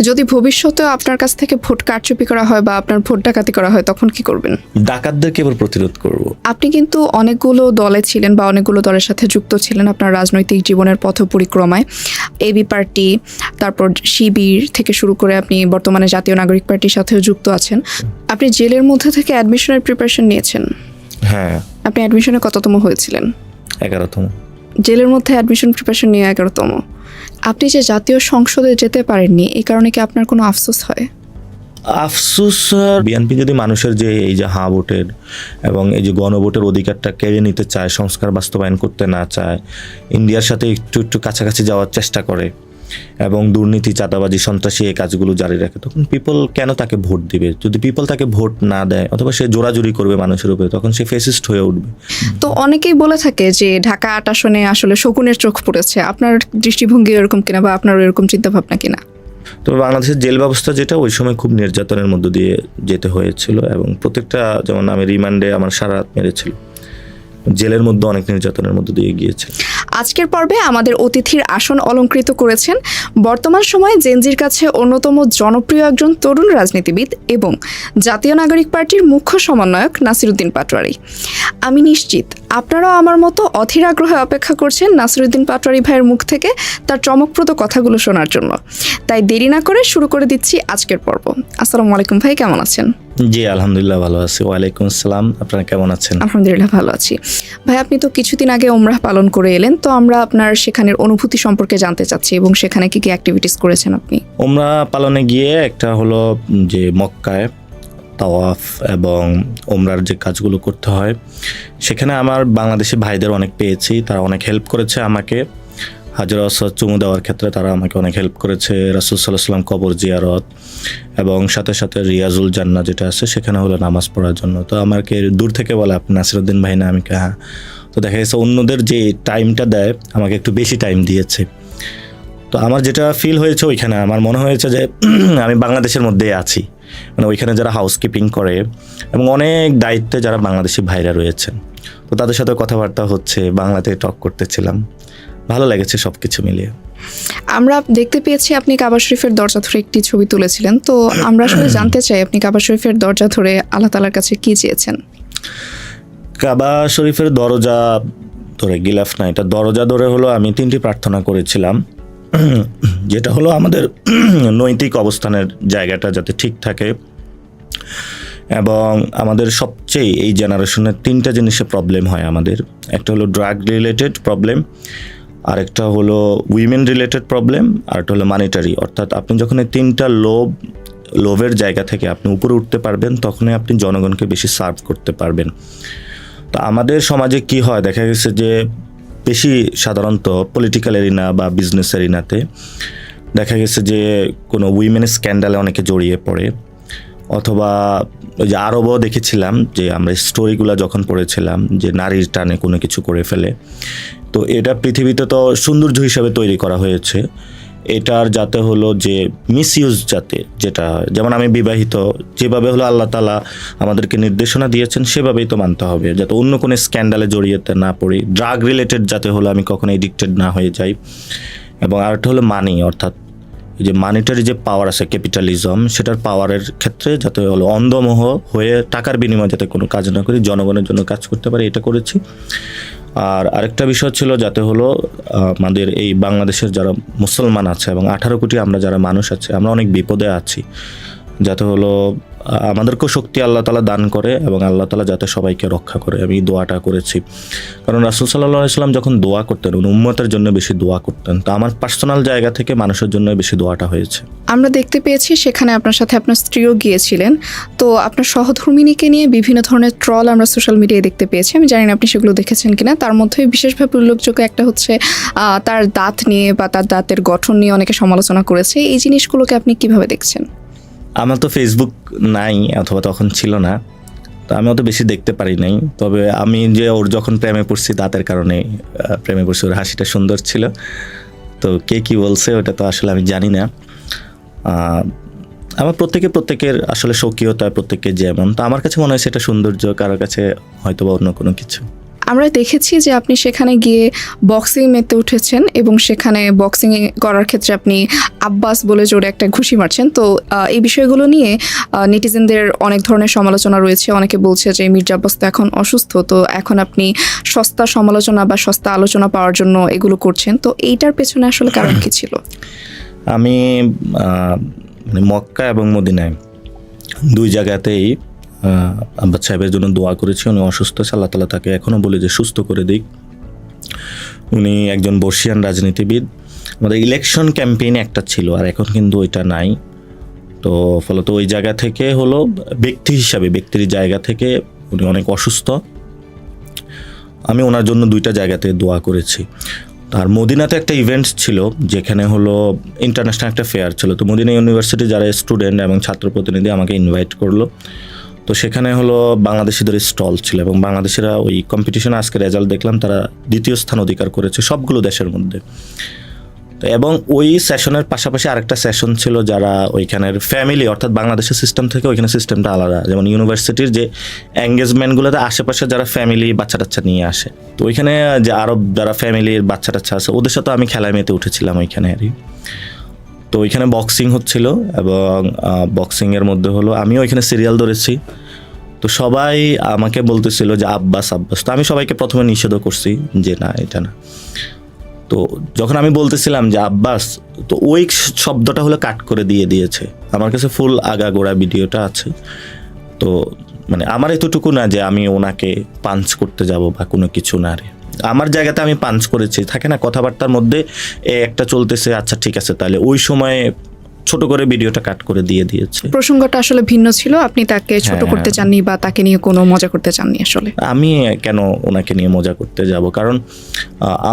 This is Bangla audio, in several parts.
যদি ভবিষ্যতে আপনার কাছ থেকে ভোট কারচুপি করা হয় বা আপনার ভোট ডাকাতি করা হয় তখন কি করবেন? ডাকাতদেরকে এবার প্রতিরোধ করব। আপনি কিন্তু অনেকগুলো দলে ছিলেন বা অনেকগুলো দলের সাথে যুক্ত ছিলেন আপনার রাজনৈতিক জীবনের পথ পরিক্রমায়। এবি পার্টি, তারপর শিবির থেকে শুরু করে আপনি বর্তমানে জাতীয় নাগরিক পার্টির সাথেও যুক্ত আছেন। আপনি জেলের মধ্যে থেকে অ্যাডমিশনের প্রিপারেশন নিয়েছেন। হ্যাঁ। আপনি অ্যাডমিশনে কততম হয়েছিলেন? 11তম। জেলের মধ্যে অ্যাডমিশন প্রিপারেশন নিয়ে 11তম। আপনি যে জাতীয় সংসদে যেতে পারেননি এই কারণে কি আপনার কোনো আফসোস হয়? আফসোস, বিএনপি যদি মানুষের যে এই যে হ্যাঁ ভোটের এবং এই যে গণভোটের অধিকারটা কেড়ে নিতে চায়, সংস্কার বাস্তবায়ন করতে না চায়, ইন্ডিয়ার সাথে একটু একটু কাছাকাছি যাওয়ার চেষ্টা করে এবং দুর্নীতি, চাঁদাবাজি, সন্ত্রাসী এই কাজগুলো জারি রাখে, তখন পিপল কেন তাকে ভোট দিবে? যদি পিপল তাকে ভোট না দেয় অথবা সে জোরাজুরি করবে মানুষের উপরে, তখন সে ফেসিস্ট হয়ে উঠবে। তো অনেকেই বলে থাকে যে ঢাকা ৮ আসনে আসলে শকুনের চোখ পড়েছে। আপনার দৃষ্টিভঙ্গি এরকম কিনা বা আপনার এরকম চিন্তা ভাবনা কিনা? তবে বাংলাদেশের জেল ব্যবস্থা যেটা, ওই সময় খুব নির্যাতনের মধ্য দিয়ে যেতে হয়েছিল এবং প্রত্যেকটা, যেমন আমি রিমান্ডে আমার সারা রাত মেরেছিল, জেলের মধ্যে অনেক নির্যাতনের মধ্য দিয়ে গিয়েছে। আজকের পর্বে আমাদের অতিথির আসন অলংকৃত করেছেন বর্তমান সময়ে জেনজির কাছে অন্যতম জনপ্রিয় একজন তরুণ রাজনীতিবিদ এবং জাতীয় নাগরিক পার্টির মুখ্য সমন্বয়ক নাসিরউদ্দিন পাটোয়ারি। আমি নিশ্চিত আপনারাও আমার মতো অধীর আগ্রহে অপেক্ষা করছেন নাসিরউদ্দিন পাটোয়ারি ভাইয়ের মুখ থেকে তার চমকপ্রদ কথাগুলো শোনার জন্য। তাই দেরি না করে শুরু করে দিচ্ছি আজকের পর্ব। আসসালামু আলাইকুম ভাই, কেমন আছেন? জি আলহামদুলিল্লাহ ভালো আছি। ওয়ালাইকুম আসসালাম, আপনারা কেমন আছেন? আলহামদুলিল্লাহ ভালো আছি। ভাই, আপনি তো কিছুদিন আগে ওমরাহ পালন করে এলেন, তো আমরা আপনার সেখানের অনুভূতি সম্পর্কে জানতে চাচ্ছি এবং সেখানে কি কি অ্যাক্টিভিটিস করেছেন আপনি? ওমরাহ পালনে গিয়ে একটা হলো যে মক্কায় তাওয়াফ এবং ওমরার যে কাজগুলো করতে হয়, সেখানে আমার বাংলাদেশি ভাইদের অনেক পেয়েছি, তারা অনেক হেল্প করেছে আমাকে। হাজর আসওয়াদ চুমু দেওয়ার ক্ষেত্রে তারা আমাকে অনেক হেল্প করেছে, রাসূল সাল্লাল্লাহু আলাইহি ওয়াসাল্লাম কবর জিয়ারত এবং সাথে সাথে রিয়াজুল জান্নাহ যেটা আছে সেখানে হলো নামাজ পড়ার জন্য। তো আমাকে দূর থেকে বলে আপনি নাসিরউদ্দিন ভাই না? আমি হ্যাঁ। তো দেখা গেছে অন্যদের যে টাইমটা দেয় আমাকে একটু বেশি টাইম দিয়েছে। তো আমার যেটা ফিল হয়েছে ওইখানে, আমার মনে হয়েছে যে আমি বাংলাদেশের মধ্যেই আছি। মানে ওইখানে যারা হাউসকিপিং করে এবং অনেক দায়িত্বে যারা বাংলাদেশি ভাইরা রয়েছেন, তো তাদের সাথে কথাবার্তা হচ্ছে, বাংলাতে টক করতেছিলাম, ভালো লেগেছে সব কিছু মিলিয়ে। আমরা দেখতে পেয়েছি আপনি কাবা শরীফের দরজা ধরে একটি ছবি তুলেছিলেন, তো আমরা আসলে জানতে চাই আপনি কাবা শরীফের দরজা ধরে আল্লাহ তাআলার কাছে কি চেয়েছেন? কাবা শরীফের দরজা ধরে, গিলাফ না, এটা দরজা ধরে হলো আমি 3টি প্রার্থনা করেছিলাম, যেটা হলো আমাদের নৈতিক অবস্থানের জায়গাটা যাতে ঠিক থাকে এবং আমাদের সবচেয়ে এই জেনারেশনের 3টা জিনিসে প্রবলেম হয় আমাদের। একটা হলো ড্রাগ রিলেটেড প্রবলেম, আরেকটা হলো উইমেন রিলেটেড প্রবলেম, আর একটা হলো মানিটারি। অর্থাৎ আপনি যখন এই 3টা লোভের জায়গা থেকে আপনি উপরে উঠতে পারবেন, তখনই আপনি জনগণকে বেশি সার্ভ করতে পারবেন। তো আমাদের সমাজে কি হয়, দেখা গেছে যে বেশি সাধারণত পলিটিক্যাল এরিনা বা বিজনেস এরিনাতে দেখা গেছে যে কোনো উইমেন স্ক্যান্ডালে অনেকে জড়িয়ে পড়ে, অথবা ওই যে আরবও দেখেছিলাম যে আমরা স্টোরিগুলো যখন পড়েছিলাম যে নারীর টানে কোনো কিছু করে ফেলে। তো এটা পৃথিবীতে তো সৌন্দর্য হিসাবে তৈরি করা হয়েছে, এটার যাতে হলো যে মিসইউজ যাতে যেটা হয়, যেমন আমি বিবাহিত, যেভাবে হলো আল্লাহ তাআলা আমাদেরকে নির্দেশনা দিয়েছেন সেভাবেই তো মানতে হবে, যাতে অন্য কোনো স্ক্যান্ডালে জড়িয়েতে না পড়ি, ড্রাগ রিলেটেড যাতে হলো আমি কখনো এডিক্টেড না হয়ে যাই। এবং আরেকটা হলো মানি, অর্থাৎ এই যে মানিটারি যে পাওয়ার আছে ক্যাপিটালিজম, সেটার পাওয়ারের ক্ষেত্রে যাতে হলো অন্ধমোহ হয়ে টাকার বিনিময়ে যাতে কোনো কাজ না করি, জনগণের জন্য কাজ করতে পারি, এটা করেছি। আর আরেকটা বিষয় ছিল যাতে হলো আমাদের এই বাংলাদেশের যারা মুসলমান আছে এবং 18 কোটি আমরা যারা মানুষ আছে, আমরা অনেক বিপদে আছি, যাতে হলো আমাদেরকেও শক্তি আল্লাহ তাআলা দান করে এবং আল্লাহ তাআলা যাতে সবাইকে রক্ষা করে, আমি দোয়াটা করেছি। কারণ রাসূল সাল্লাল্লাহু আলাইহি ওয়াসাল্লাম যখন দোয়া করতেন উনি উম্মতের জন্য বেশি দোয়া করতেন, তো আমার পার্সোনাল জায়গা থেকে মানুষের জন্য বেশি দোয়াটা হয়েছে। আমরা দেখতে পেয়েছি সেখানে আপনার সাথে আপনার স্ত্রীও গিয়েছিলেন, তো আপনার সহধর্মিণীকে নিয়ে বিভিন্ন ধরনের ট্রল আমরা সোশ্যাল মিডিয়ায় দেখতে পেয়েছি। আমি জানি না আপনি সেগুলো দেখেছেন কিনা। তার মধ্যে বিশেষভাবে উল্লেখযোগ্য একটা হচ্ছে তার দাঁত নিয়ে বা তার দাঁতের গঠন নিয়ে অনেকে সমালোচনা করেছে। এই জিনিসগুলোকে আপনি কিভাবে দেখছেন? আমার তো ফেসবুক নাই অথবা তখন ছিল না, তো আমি অত বেশি দেখতে পারি নাই। তবে আমি যে ওর যখন প্রেমে পড়ছি দাঁতের কারণে প্রেমে পড়ছি, ওর হাসিটা সুন্দর ছিল, তো কে কি বলছে ওটা তো আসলে আমি জানি না। আমার প্রত্যেকের আসলে স্বকীয়তা, প্রত্যেকের যেমন, তো আমার কাছে মনে হয় সেটা সৌন্দর্য, কারোর কাছে হয়তো বা অন্য কোনো কিছু। আমরা দেখেছি যে আপনি সেখানে গিয়ে বক্সিং মেতে উঠেছেন এবং সেখানে বক্সিং করার ক্ষেত্রে আপনি আব্বাস বলে জোরে একটা ঘুষি মারছেন। তো এই বিষয়গুলো নিয়ে নেটিজেনদের অনেক ধরনের সমালোচনা রয়েছে। অনেকে বলছে যে মির্জা আব্বাস তো এখন অসুস্থ, তো এখন আপনি সস্তা সমালোচনা বা সস্তা আলোচনা পাওয়ার জন্য এগুলো করছেন। তো এইটার পেছনে আসলে কারণ কি ছিল? আমি মানে মক্কা এবং মদিনায় দুই জায়গাতেই আব্বাস সাহেবের জন্য দোয়া করেছি। উনি অসুস্থ আছে, আল্লাহ তাআলা তাকে এখনও বলি যে সুস্থ করে দিক। উনি একজন বর্ষিয়ান রাজনীতিবিদ। আমাদের ইলেকশন ক্যাম্পেইন একটা ছিল, আর এখন কিন্তু ওইটা নাই। তো ফলত ওই জায়গা থেকে হলো ব্যক্তির জায়গা থেকে উনি অনেক অসুস্থ। আমি ওনার জন্য দুইটা জায়গাতে দোয়া করেছি। আর মদিনাতে একটা ইভেন্ট ছিল যেখানে হলো ইন্টারন্যাশনাল একটা ফেয়ার ছিল। তো মদিনা ইউনিভার্সিটি যারা স্টুডেন্ট এবং ছাত্র প্রতিনিধি আমাকে ইনভাইট করলো। তো সেখানে হলো বাংলাদেশিদের স্টল ছিল এবং বাংলাদেশিরা ওই কম্পিটিশনে আজকে রেজাল্ট দেখলাম তারা দ্বিতীয় স্থান অধিকার করেছে সবগুলো দেশের মধ্যে। তো এবং ওই সেশনের পাশাপাশি আরেকটা সেশন ছিল যারা ওইখানের ফ্যামিলি, অর্থাৎ বাংলাদেশের সিস্টেম থেকে ওইখানে সিস্টেমটা আলাদা। যেমন ইউনিভার্সিটির যে এঙ্গেজমেন্টগুলোতে আশেপাশে যারা ফ্যামিলি বাচ্চা টাচ্চা নিয়ে আসে, তো ওইখানে যে আরব যারা ফ্যামিলির বাচ্চা টাচ্চা আছে ওদের সাথে আমি খেলায় মেতে উঠেছিলাম ওইখানে আরই। তো ওইখানে বক্সিং হচ্ছিল এবং বক্সিংয়ের মধ্যে হলো আমিও ওইখানে সিরিয়াল ধরেছি। তো সবাই আমাকে বলতেছিল যে আব্বাস আব্বাস। তো আমি সবাইকে প্রথমে নিষেধও করছি যে না, এটা না। তো যখন আমি বলতেছিলাম যে আব্বাস, তো ওই শব্দটা হলো কাট করে দিয়েছে। আমার কাছে ফুল আগাগোড়া ভিডিওটা আছে। তো মানে আমার এতটুকু না যে আমি ওনাকে পাঞ্চ করতে যাব বা কোনো কিছু না রে, আমার জায়গাতে আমি পাঞ্চ করেছি। থাকে না কথাবার্তার মধ্যে একটা চলতেছে, আচ্ছা ঠিক আছে, তাহলে ওই সময় ছোট করে ভিডিওটা কাট করে দিয়েছে। প্রসঙ্গটা আসলে ভিন্ন ছিল, আপনি তাকে ছোট করতে চাননি বা তাকে নিয়ে কোনো মজা করতে চাননি। আসলে আমি কেন ওনাকে নিয়ে মজা করতে যাব? কারণ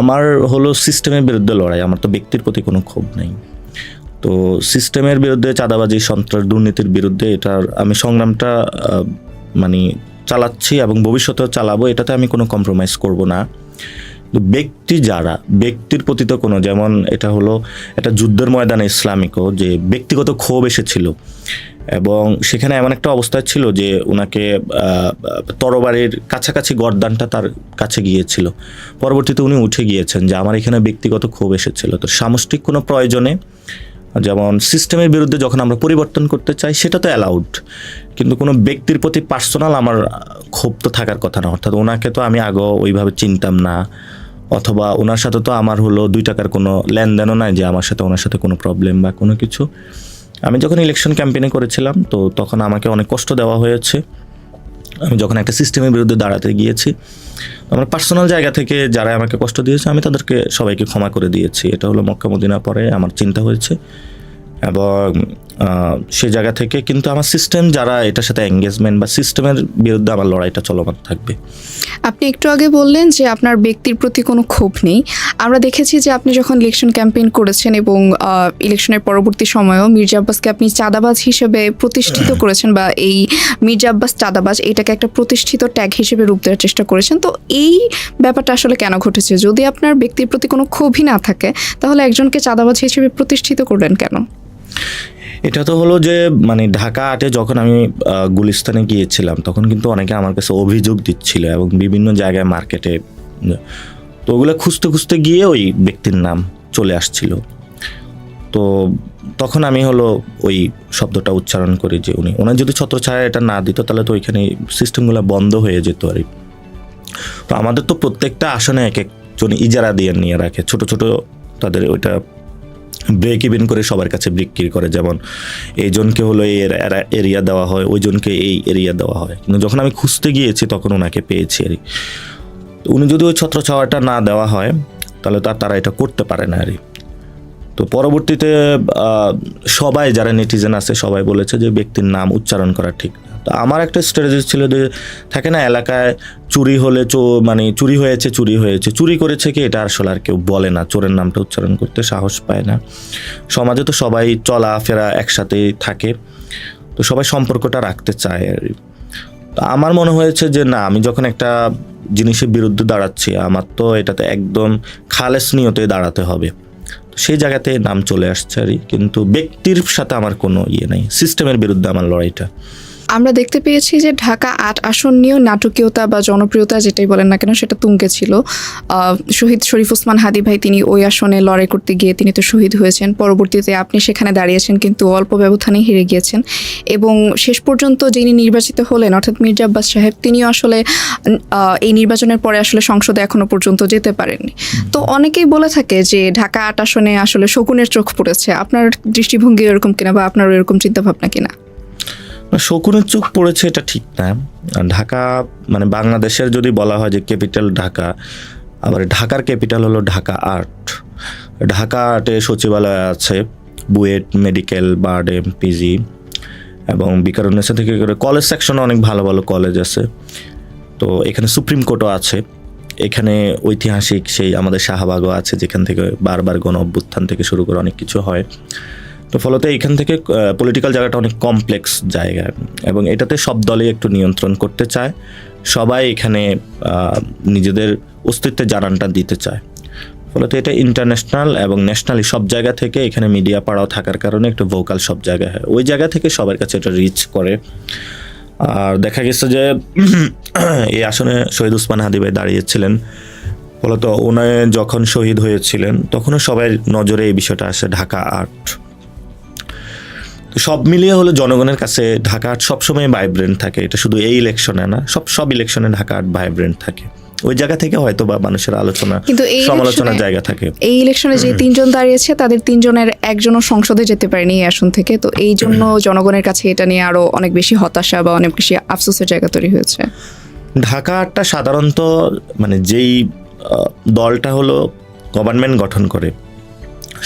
আমার হলো সিস্টেমের বিরুদ্ধে লড়াই, আমার তো ব্যক্তির প্রতি কোনো ক্ষোভ নেই। তো সিস্টেমের বিরুদ্ধে, চাঁদাবাজি, সন্ত্রাস, দুর্নীতির বিরুদ্ধে এটার আমি সংগ্রামটা মানে চালাচ্ছি এবং ভবিষ্যতেও চালাবো। এটাতে আমি কোনো কম্প্রোমাইজ করব না। ব্যক্তির প্রতি তো কোনো, যেমন এটা হলো একটা যুদ্ধের ময়দানে ইসলামিকও যে ব্যক্তিগত ক্ষোভ এসেছিল এবং সেখানে এমন একটা অবস্থায় ছিল যে ওনাকে তরবারির কাছাকাছি গর্দানটা তার কাছে গিয়েছিল। পরবর্তীতে উনি উঠে গিয়েছেন যে আমার এখানে ব্যক্তিগত ক্ষোভ এসেছিল। তো সামষ্টিক কোনো প্রয়োজনে, যেমন সিস্টেমের বিরুদ্ধে যখন আমরা পরিবর্তন করতে চাই সেটা তো অ্যালাউড, কিন্তু কোনো ব্যক্তির প্রতি পার্সোনাল আমার ক্ষোভ তো থাকার কথা না। অর্থাৎ ওনাকে তো আমি আগে ওইভাবে চিনতাম না, অথবা ওনার সাথে তো আমার হলো 2 টাকার কোনো লেনদেনও নাই যে আমার সাথে ওনার সাথে কোনো প্রবলেম বা কোনো কিছু। আমি যখন ইলেকশন ক্যাম্পেইনে করেছিলাম তো তখন আমাকে অনেক কষ্ট দেওয়া হয়েছে। আমি যখন একটা সিস্টেমের বিরুদ্ধে দাঁড়াতে গিয়েছি, আমার পার্সোনাল জায়গা থেকে যারা আমাকে কষ্ট দিয়েছে আমি তাদেরকে সবাইকে ক্ষমা করে দিয়েছি। এটা হলো মক্কা মদিনা পরে আমার চিন্তা হয়েছে এবং সেই জায়গা থেকে কিন্তু আমার সিস্টেম যারা এটার সাথে এঙ্গেজমেন্ট বা সিস্টেমের বিরুদ্ধে আমার লড়াইটা চলমান থাকবে। আপনি একটু আগে বললেন যে আপনার ব্যক্তির প্রতি কোনো ক্ষোভ নেই। আমরা দেখেছি যে আপনি যখন ইলেকশন ক্যাম্পেইন করেছেন এবং ইলেকশনের পরবর্তী সময়েও মির্জা আব্বাসকে আপনি চাঁদাবাজ হিসেবে প্রতিষ্ঠিত করেছেন, বা এই মির্জা আব্বাস চাঁদাবাজ এটাকে একটা প্রতিষ্ঠিত ট্যাগ হিসেবে রূপ দেওয়ার চেষ্টা করেছেন। তো এই ব্যাপারটা আসলে কেন ঘটেছে? যদি আপনার ব্যক্তির প্রতি কোনো ক্ষোভই না থাকে তাহলে একজনকে চাঁদাবাজ হিসেবে প্রতিষ্ঠিত করলেন কেন? এটা তো হলো যে মানে ঢাকা 8-এ যখন আমি গুলিস্তানে গিয়েছিলাম তখন কিন্তু অনেকে আমার কাছে অভিযোগ দিচ্ছিল এবং বিভিন্ন জায়গায় মার্কেটে, তো ওগুলো খুঁজতে খুঁজতে গিয়ে ওই ব্যক্তির নাম চলে আসছিল। তো তখন আমি হলো ওই শব্দটা উচ্চারণ করি যে ওনার যদি ছত্রছায়া এটা না দিত তাহলে তো ওইখানে সিস্টেমগুলো বন্ধ হয়ে যেত আর। তো আমাদের তো প্রত্যেকটা আসনে এক একজন ইজারা দিয়ে নিয়ে রাখে, ছোট ছোট তাদের ওইটা ব্রেক ইভেন করে সবার কাছে বিক্রি করে। যেমন এইজনকে হলো এই এরিয়া দেওয়া হয়, ওইজনকে এই এরিয়া দেওয়া হয়। কিন্তু যখন আমি খুঁজতে গিয়েছি তখন ওনাকে পেয়েছি আর। উনি যদি ওই ছত্রছায়াটা না দেওয়া হয় তাহলে তারা এটা করতে পারে না আর। তো পরবর্তীতে সবাই যারা নেটিজেন আছে সবাই বলেছে যে ব্যক্তির নাম উচ্চারণ করা ঠিক না। তো আমার একটা স্ট্র্যাটেজি ছিল যে থাকে না এলাকায় চুরি হলে মানে চুরি হয়েছে চুরি করেছে কি এটা আসলে আর কেউ বলে না, চোরের নামটা উচ্চারণ করতে সাহস পায় না। সমাজে তো সবাই চলাফেরা একসাথেই থাকে, তো সবাই সম্পর্কটা রাখতে চায় আর। তো আমার মনে হয়েছে যে না, আমি যখন একটা জিনিসের বিরুদ্ধে দাঁড়াচ্ছি আমার তো এটাতে একদম খালেস নিয়তে দাঁড়াতে হবে। সেই জায়গাতে নাম চলে আসছে আর, কিন্তু ব্যক্তির সাথে আমার কোনো ইয়ে নেই, সিস্টেমের বিরুদ্ধে আমার লড়াইটা। আমরা দেখতে পেয়েছি যে ঢাকা ৮ আসন নিয়েও নাটকীয়তা বা জনপ্রিয়তা যেটাই বলেন না কেন সেটা তুঙ্গে ছিল। শহীদ শরীফ ওসমান হাদি ভাই তিনি ওই আসনে লড়াই করতে গিয়ে তিনি তো শহীদ হয়েছেন, পরবর্তীতে আপনি সেখানে দাঁড়িয়েছেন কিন্তু অল্প ব্যবধানে হেরে গিয়েছেন এবং শেষ পর্যন্ত যিনি নির্বাচিত হলেন অর্থাৎ মির্জা আব্বাস সাহেব তিনিও আসলে এই নির্বাচনের পরে আসলে সংসদে এখনো পর্যন্ত যেতে পারেননি। তো অনেকেই বলে থাকে যে ঢাকা ৮ আসনে আসলে শকুনের চোখ পড়েছে, আপনার দৃষ্টিভঙ্গি এরকম কিনা বা আপনার এরকম চিন্তাভাবনা কিনা? শকুনের চোখ পড়েছে এটা ঠিক না। ঢাকা মানে বাংলাদেশের যদি বলা হয় যে ক্যাপিটাল ঢাকা, আবার ঢাকার ক্যাপিটাল হলো ঢাকা ৮। ঢাকা ৮-এ সচিবালয় আছে, বুয়েট, মেডিকেল, বার্ড, পিজি এবং বিকারুন্নেসা থেকে করে কলেজ সেকশনে অনেক ভালো ভালো কলেজ আছে। তো এখানে সুপ্রিম কোর্টও আছে, এখানে ঐতিহাসিক সেই আমাদের শাহবাগও আছে যেখান থেকে বারবার গণ অভ্যুত্থান থেকে শুরু করে অনেক কিছু হয়। তো ফলত এখান থেকে পলিটিক্যাল জায়গাটা অনেক কমপ্লেক্স জায়গা এবং এটাতে সব দলই একটু নিয়ন্ত্রণ করতে চায়, সবাই এখানে নিজেদের অস্তিত্বের জানানটা দিতে চায়। ফলত এটা ইন্টারন্যাশনাল এবং ন্যাশনালি সব জায়গা থেকে এখানে মিডিয়া পাড়াও থাকার কারণে একটু ভোকাল সব জায়গায় হয়, ওই জায়গা থেকে সবার কাছে এটা রিচ করে। আর দেখা গেছে যে এই আসনে শহীদ ওসমান হাদি ভাই দাঁড়িয়েছিলেন, ফলত ওনায় যখন শহীদ হয়েছিলেন তখনও সবাই নজরে এই বিষয়টা আসে ঢাকা ৮। তো সব মিলিয়ে হলো জনগণের কাছে ঢাকা ৮ সবসময় ভাইব্রেন্ট থাকে, এটা শুধু এই ইলেকশনে না, সব ইলেকশনে ঢাকা ৮ ভাইব্রেন্ট থাকে। ওই জায়গা থেকে হয়তো বা মানুষের আলোচনা সমালোচনার জায়গা থাকে। এই ইলেকশনে যে ৩ জন দাঁড়িয়েছে তাদের ৩ জনের একজনও সংসদে যেতে পারেনি এই আসন থেকে, তো এই জন্য জনগণের কাছে এটা নিয়ে আরো অনেক বেশি হতাশা বা অনেক বেশি আফসোসের জায়গা তৈরি হয়েছে। ঢাকা ৮টা সাধারণত মানে যেই দলটা হলো গভর্নমেন্ট গঠন করে,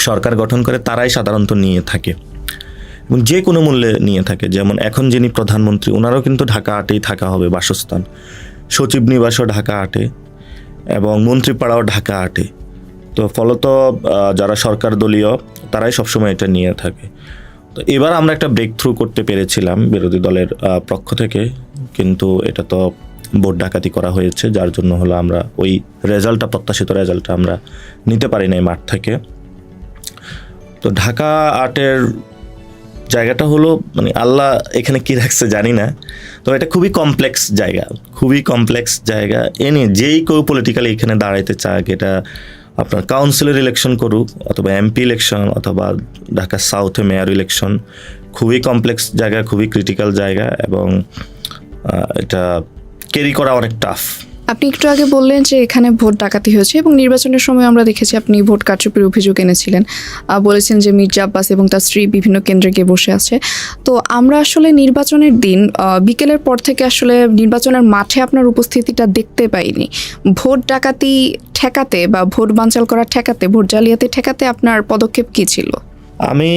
সরকার গঠন করে, তারাই সাধারণত নিয়ে থাকে এবং যে কোনো মূল্যে নিয়ে থাকে। যেমন এখন যিনি প্রধানমন্ত্রী ওনারও কিন্তু ঢাকা ৮-এই থাকা হবে বাসস্থান, সচিব নিবাসও ঢাকা ৮-এ এবং মন্ত্রীপাড়াও ঢাকা ৮-এ। তো ফলত যারা সরকার দলীয় তারাই সবসময় এটা নিয়ে থাকে। তো এবার আমরা একটা ব্রেক থ্রু করতে পেরেছিলাম বিরোধী দলের পক্ষ থেকে, কিন্তু এটা তো ভোট ডাকাতি করা হয়েছে, যার জন্য হলো আমরা ওই রেজাল্টটা, প্রত্যাশিত রেজাল্টটা আমরা নিতে পারি নাই মাঠ থেকে। তো ঢাকা ৮-এর জায়গাটা হলো মানে আল্লাহ এখানে কি রাখছে জানি না, তো এটা খুবই কমপ্লেক্স জায়গা, খুবই কমপ্লেক্স জায়গা। যেই কেউ পলিটিক্যালি এখানে দাঁড়াইতে চাক, এটা আপনার কাউন্সিলর ইলেকশন করুক অথবা এমপি ইলেকশন অথবা ঢাকা সাউথে মেয়র ইলেকশন, খুবই কমপ্লেক্স জায়গা, খুবই ক্রিটিক্যাল জায়গা এবং এটা ক্যারি করা অনেক টাফ। আপনি একটু আগে বললেন যে এখানে ভোট ডাকাতি হয়েছে এবং নির্বাচনের সময় আমরা দেখেছি আপনি ভোট কারচুপির অভিযোগ এনেছিলেন, বলেছেন যে মির্জা আব্বাস এবং তার স্ত্রী বিভিন্ন কেন্দ্রে গিয়ে বসে আছে। তো আমরা আসলে নির্বাচনের দিন বিকেলের পর থেকে আসলে নির্বাচনের মাঠে আপনার উপস্থিতিটা দেখতে পাইনি। ভোট ডাকাতি ঠেকাতে বা ভোট বানচাল করা ঠেকাতে, ভোট জালিয়াতি ঠেকাতে আপনার পদক্ষেপ কী ছিল? আমি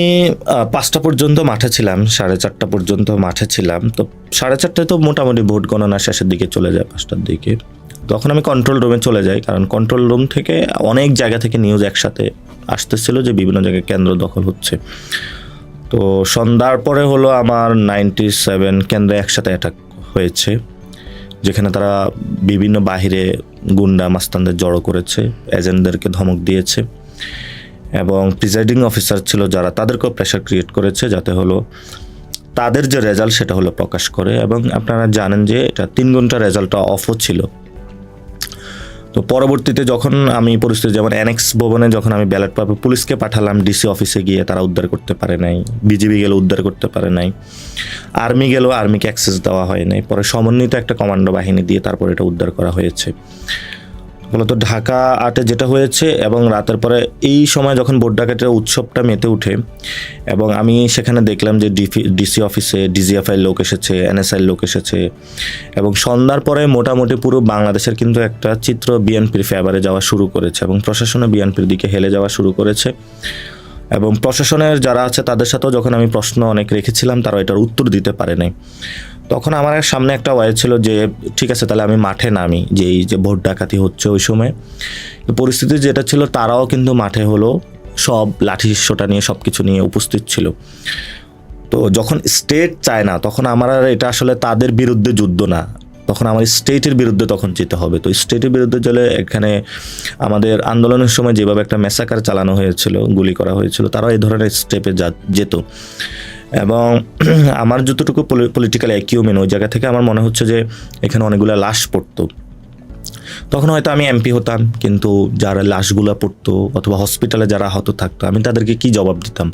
5টা পর্যন্ত মাঠে ছিলাম, 4:30 পর্যন্ত মাঠে ছিলাম। তো 4:30 তো মোটামুটি ভোট গণনা শেষের দিকে চলে যায়, 5টার দিকে। তখন আমি কন্ট্রোল রুমে চলে যাই, কারণ কন্ট্রোল রুম থেকে অনেক জায়গা থেকে নিউজ একসাথে আসতেছিল যে বিভিন্ন জায়গায় কেন্দ্র দখল হচ্ছে। তো সন্ধ্যার পরে হলো আমার 97 কেন্দ্রে একসাথে অ্যাটাক হয়েছে, যেখানে তারা বিভিন্ন বাহিরে গুন্ডা মাস্তানদের জড়ো করেছে, এজেন্টদেরকে ধমক দিয়েছে এবং প্রিজাইডিং অফিসার ছিল যারা, তাদেরকেও প্রেশার ক্রিয়েট করেছে যাতে হলো তাদের যে রেজাল্ট সেটা হলো প্রকাশ করে। এবং আপনারা জানেন যে এটা 3 ঘন্টা রেজাল্টটা অফও ছিল। তো পরবর্তীতে যখন আমি পরিস্থিতি, যেমন অ্যানেক্স ভবনে যখন আমি ব্যালট পেপার পুলিশকে পাঠালাম, ডিসি অফিসে গিয়ে তারা উদ্ধার করতে পারে নাই, বিজিবি গেলে উদ্ধার করতে পারে নাই, আর্মি গেলেও আর্মিকে অ্যাক্সেস দেওয়া হয় নাই, পরে সমন্বিত একটা কমান্ডো বাহিনী দিয়ে তারপর এটা উদ্ধার করা হয়েছে। মূলত ঢাকা ৮-এ যেটা হয়েছে এবং রাতের পরে এই সময় যখন ভোট ডাকাতির উৎসবটা মেতে উঠে এবং আমি সেখানে দেখলাম যে ডিসি অফিসে ডিজিএফআই লোক এসেছে, এনএসআই লোক এসেছে এবং সন্ধ্যার পরে মোটামুটি পুরো বাংলাদেশের কিন্তু একটা চিত্র বিএনপির ফেভারে যাওয়া শুরু করেছে এবং প্রশাসনও বিএনপির দিকে হেলে যাওয়া শুরু করেছে। এবং প্রশাসনের যারা আছে তাদের সাথেও যখন আমি প্রশ্ন অনেক রেখেছিলাম, তারা এটার উত্তর দিতে পারে নাই। তখন আমার সামনে একটা ওয়ে ছিল যে ঠিক আছে তাহলে আমি মাঠে নামি, যে এই যে ভোট ডাকাতি হচ্ছে ওই সময় পরিস্থিতি যেটা ছিল, তারাও কিন্তু মাঠে হলো সব লাঠিসোঁটা নিয়ে সব কিছু নিয়ে উপস্থিত ছিল। তো যখন স্টেট চায় না, তখন আমার আর এটা আসলে তাদের বিরুদ্ধে যুদ্ধ না, তখন আমার স্টেটের বিরুদ্ধে তখন যেতে হবে। তো স্টেটের বিরুদ্ধে চলে এখানে আমাদের আন্দোলনের সময় যেভাবে একটা ম্যাসাকার চালানো হয়েছিল, গুলি করা হয়েছিল, তারাও এই ধরনের স্টেপে যেত এবং আমার যতটুকু পলিটিক্যাল অ্যাকিউমেন ওই জায়গা থেকে আমার মনে হচ্ছে যে এখানে অনেকগুলো লাশ পড়তো। তখন হয়তো আমি এমপি হতাম, কিন্তু যারা লাশগুলো পড়তো অথবা হসপিটালে যারা আহত থাকতো আমি তাদেরকে কি জবাব দিতাম?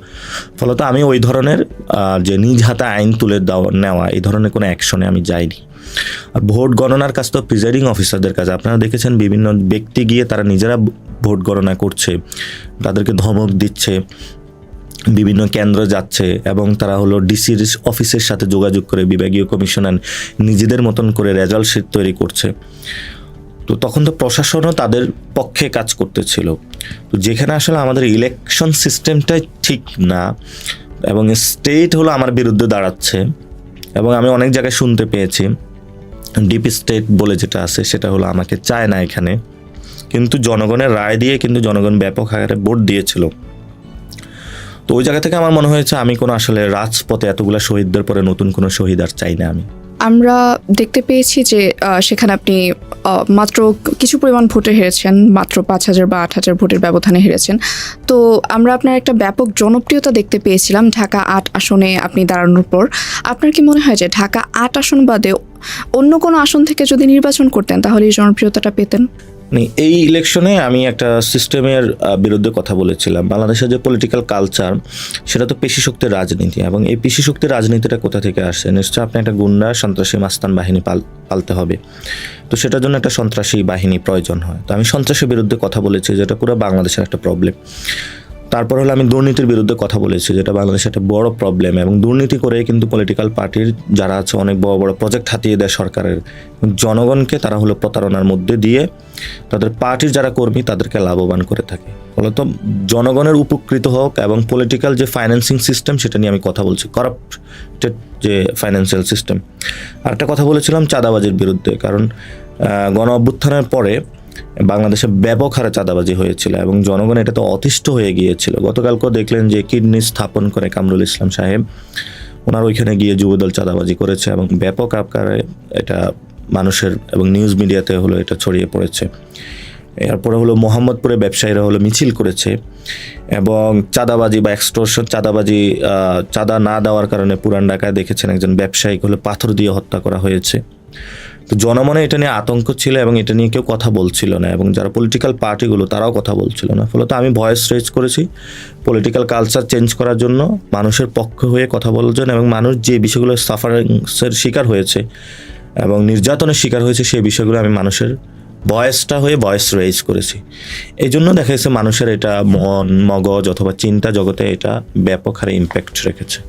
ফলত আমি ওই ধরনের যে নিজ হাতে আইন তুলে নেওয়া এই ধরনের কোনো অ্যাকশনে আমি যাইনি। আর ভোট গণনার কাজ তো প্রিজাইডিং অফিসারদের কাজ। আপনারা দেখেছেন বিভিন্ন ব্যক্তি গিয়ে তারা নিজেরা ভোট গণনা করছে, তাদেরকে ধমক দিচ্ছে, বিভিন্ন কেন্দ্র যাচ্ছে এবং তারা হলো ডিসির অফিসের সাথে যোগাযোগ করে বিভাগীয় কমিশনার নিজেদের মতন করে রেজাল্ট শিট তৈরি করছে। তো তখন তো প্রশাসনও তাদের পক্ষে কাজ করতেছিল। তো যেখানে আসলে আমাদের ইলেকশন সিস্টেমটাই ঠিক না এবং স্টেট হলো আমার বিরুদ্ধে দাঁড়াচ্ছে, এবং আমি অনেক জায়গায় শুনতে পেয়েছি ডিপ স্টেট বলে যেটা আছে সেটা হলো আমাকে চায় না এখানে, কিন্তু জনগণের রায় দিয়ে কিন্তু জনগণ ব্যাপক হারে ভোট দিয়েছিল। তো ওই জায়গা থেকে আমার মনে হয়েছে আমি কোনো আসলে রাজপথে এতগুলো শহীদদের পরে নতুন কোনো শহীদ আর চাই না আমি। আমরা দেখতে পেয়েছি যে সেখানে আপনি মাত্র কিছু পরিমাণ ভোটে হেরেছেন, মাত্র 5,000 বা 8,000 ভোটের ব্যবধানে হেরেছেন। তো আমরা আপনার একটা ব্যাপক জনপ্রিয়তা দেখতে পেয়েছিলাম ঢাকা 8 আসনে আপনি দাঁড়ানোর পর। আপনার কি মনে হয় যে ঢাকা 8 আসন বাদে অন্য কোনো আসন থেকে যদি নির্বাচন করতেন তাহলে এই জনপ্রিয়তাটা পেতেন? এই ইলেকশনে আমি একটা সিস্টেমের বিরুদ্ধে কথা বলেছিলাম। বাংলাদেশের যে পলিটিক্যাল কালচার সেটা তো পেশি শক্তির রাজনীতি, এবং এই পেশি শক্তির রাজনীতিটা কোথা থেকে আসে? নিশ্চয়ই আপনি একটা গুন্ডা সন্ত্রাসী মাস্তান বাহিনী পালতে হবে, তো সেটার জন্য একটা সন্ত্রাসী বাহিনী প্রয়োজন হয়। তো আমি সন্ত্রাসের বিরুদ্ধে কথা বলেছি, যেটা পুরো বাংলাদেশের একটা প্রবলেম। তারপর হলো আমি দুর্নীতির বিরুদ্ধে কথা বলেছি, যেটা বাংলাদেশের একটা বড় প্রবলেম, এবং দুর্নীতি করে কিন্তু পলিটিক্যাল পার্টির যারা আছে অনেক বড় বড় প্রজেক্ট হাতিয়ে দেয় সরকারের, জনগণকে তারা হলো প্রতারণার মধ্যে দিয়ে তাদের পার্টির যারা কর্মী তাদেরকে লাভবান করে থাকে। ফলত জনগণের উপকৃত হোক, এবং পলিটিক্যাল যে ফাইন্যান্সিং সিস্টেম সেটা নিয়ে আমি কথা বলছি, করাপ্টেড যে ফাইন্যান্সিয়াল সিস্টেম। আর একটা কথা বলেছিলাম চাঁদাবাজির বিরুদ্ধে, কারণ গণ অভ্যুত্থানের পরে বাংলাদেশে ব্যাপক হারে চাঁদাবাজি হয়েছিল এবং জনগণ এটাতে অতিষ্ঠ হয়ে গিয়েছিল। গতকালকেও দেখলেন যে কিডনি স্থাপন করে কামরুল ইসলাম সাহেব, ওনার ওইখানে গিয়ে যুবদল চাঁদাবাজি করেছে এবং ব্যাপক আকারে এটা মানুষের এবং নিউজ মিডিয়াতে হলো এটা ছড়িয়ে পড়েছে। এরপরে হলো মোহাম্মদপুরে ব্যবসায়ীরা হলো মিছিল করেছে এবং চাঁদাবাজি বা এক্সটর্শন চাঁদা না দেওয়ার কারণে পুরান ঢাকায় দেখেছেন একজন ব্যবসায়ীকে হলো পাথর দিয়ে হত্যা করা হয়েছে। তো জনমনে এটা নিয়ে আতঙ্ক ছিল এবং এটা নিয়ে কেউ কথা বলছিল না, এবং যারা পলিটিক্যাল পার্টিগুলো তারাও কথা বলছিল না। ফলত আমি ভয়েস রেজ করেছি পলিটিক্যাল কালচার চেঞ্জ করার জন্য, মানুষের পক্ষে হয়ে কথা বলার জন্য, এবং মানুষ যে বিষয়গুলো সাফারিংসের শিকার হয়েছে এবং নির্যাতনের শিকার হয়েছে সেই বিষয়গুলো আমি মানুষের ভয়েসটা হয়ে ভয়েস রেজ করেছি। এই জন্য দেখা গেছে মানুষের এটা মন মগজ অথবা চিন্তা জগতে এটা ব্যাপক হারে ইম্প্যাক্ট রেখেছে।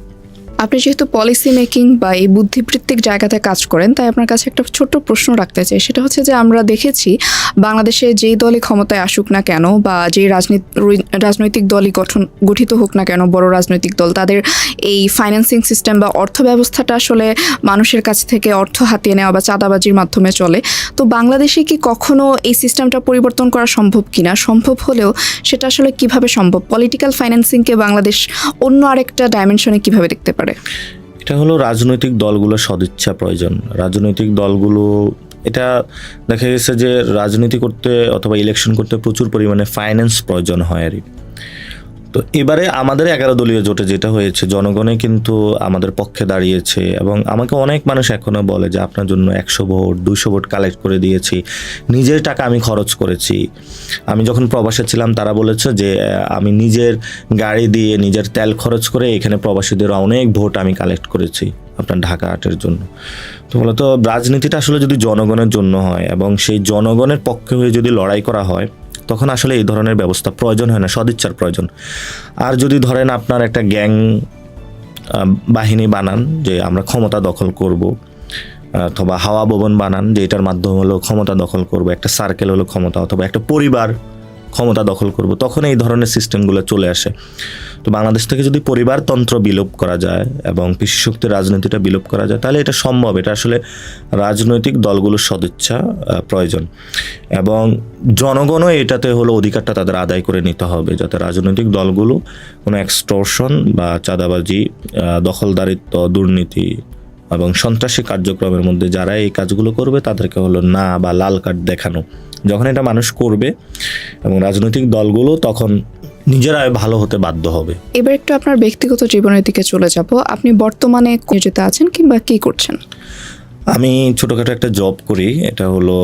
আপনি যেহেতু পলিসি মেকিং বা এই বুদ্ধিবৃত্তিক জায়গাতে কাজ করেন, তাই আপনার কাছে একটা ছোট্ট প্রশ্ন রাখতে চাই। সেটা হচ্ছে যে আমরা দেখেছি বাংলাদেশে যেই দলই ক্ষমতায় আসুক না কেন বা যেই রাজনৈতিক দলই গঠিত হোক না কেন, বড় রাজনৈতিক দল, তাদের এই ফাইন্যান্সিং সিস্টেম বা অর্থ ব্যবস্থাটা আসলে মানুষের কাছ থেকে অর্থ হাতিয়ে নেওয়া বা চাঁদাবাজির মাধ্যমে চলে। তো বাংলাদেশে কি কখনো এই সিস্টেমটা পরিবর্তন করা সম্ভব কিনা? সম্ভব হলেও সেটা আসলে কিভাবে সম্ভব? পলিটিক্যাল ফাইন্যান্সিংকে বাংলাদেশ অন্য আরেকটা ডাইমেনশনে কিভাবে দেখতে পারে? এটা হলো রাজনৈতিক দলগুলোর সদিচ্ছা প্রয়োজন। রাজনৈতিক দলগুলো এটা দেখা গেছে যে রাজনীতি করতে অথবা ইলেকশন করতে প্রচুর পরিমাণে ফাইন্যান্স প্রয়োজন হয় আর। তো এবারে আমাদের 11 দলীয় জোটে যেটা হয়েছে, জনগণে কিন্তু আমাদের পক্ষে দাঁড়িয়েছে, এবং আমাকে অনেক মানুষ এখনো বলে যে আপনার জন্য 100 ভোট 200 ভোট কালেক্ট করে দিয়েছি, নিজের টাকা আমি খরচ করেছি। আমি যখন প্রবাসে ছিলাম তারা বলেছে যে আমি নিজের গাড়ি দিয়ে নিজের তেল খরচ করে এখানে প্রবাসীদের অনেক ভোট আমি কালেক্ট করেছি আপনার ঢাকা 8-এর জন্য। তো মূলত রাজনীতিটা আসলে যদি জনগণের জন্য হয় এবং সেই জনগণের পক্ষে হয়ে যদি লড়াই করা হয়, তখন আসলে এই ধরনের ব্যবস্থা প্রয়োজন হয় না, সদিচ্ছার প্রয়োজন। আর যদি ধরেন আপনার একটা গ্যাং বাহিনী বানান যে আমরা ক্ষমতা দখল করব, অথবা হাওয়া ভবন বানান যে এটার মাধ্যমে হলো ক্ষমতা দখল করব, একটা সার্কেল হলো ক্ষমতা, অথবা একটা পরিবার ক্ষমতা দখল করব, তখন এই ধরনের সিস্টেমগুলো চলে আসে। তো বাংলাদেশ থেকে যদি পরিবারতন্ত্র বিলোপ করা যায় এবং পেশি শক্তির রাজনীতিটা বিলোপ করা যায়, তাহলে এটা সম্ভব। এটা আসলে রাজনৈতিক দলগুলোর সদিচ্ছা প্রয়োজন, এবং জনগণও এটাতে হলো অধিকারটা তাদের আদায় করে নিতে হবে, যাতে রাজনৈতিক দলগুলো কোনো এক্সটর্শন বা চাঁদাবাজি, দখলদারিত্ব, দুর্নীতি এবং সন্ত্রাসী কার্যক্রমের মধ্যে যারা এই কাজগুলো করবে তাদেরকে হলো না বা লাল কার্ড দেখানো। যখন এটা মানুষ করবে এবং রাজনৈতিক দলগুলো তখন নিজেরাই ভালো হতে বাধ্য হবে। এবার একটু আপনার ব্যক্তিগত জীবনের দিকে চলে যাব। আপনি বর্তমানে নিয়োজিত আছেন কিংবা কি করছেন? আমি ছোটোখাটো একটা জব করি, এটা হলো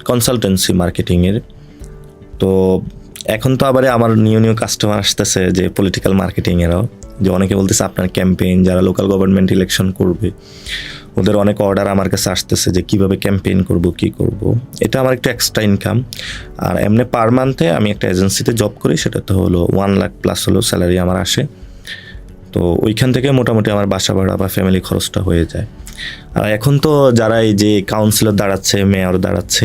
কনসালটেন্সি মার্কেটিংয়ের। তো এখন তো আবার আমার নিউ কাস্টমার আসতেছে যে পলিটিক্যাল মার্কেটিংয়েরও, যে অনেকে বলতেছে আপনার ক্যাম্পেইন, যারা লোকাল গভর্নমেন্ট ইলেকশন করবে ওদের অনেক অর্ডার আমার কাছে আসতেছে যে কিভাবে ক্যাম্পেইন করব, কি করব। এটা আমার একটা এক্সট্রা ইনকাম। আর এমনি পার মান্থে আমি একটা এজেন্সিতে জব করি, সেটা তো হলো 1 লাখ প্লাস হলো স্যালারি আমার আসে। তো ওইখান থেকে মোটামুটি আমার বাসা ভাড়া বা ফ্যামিলি খরচটা হয়ে যায়। আর এখন তো যারা এই যে কাউন্সিলর দাঁড়াচ্ছে, মেয়র দাঁড়াচ্ছে,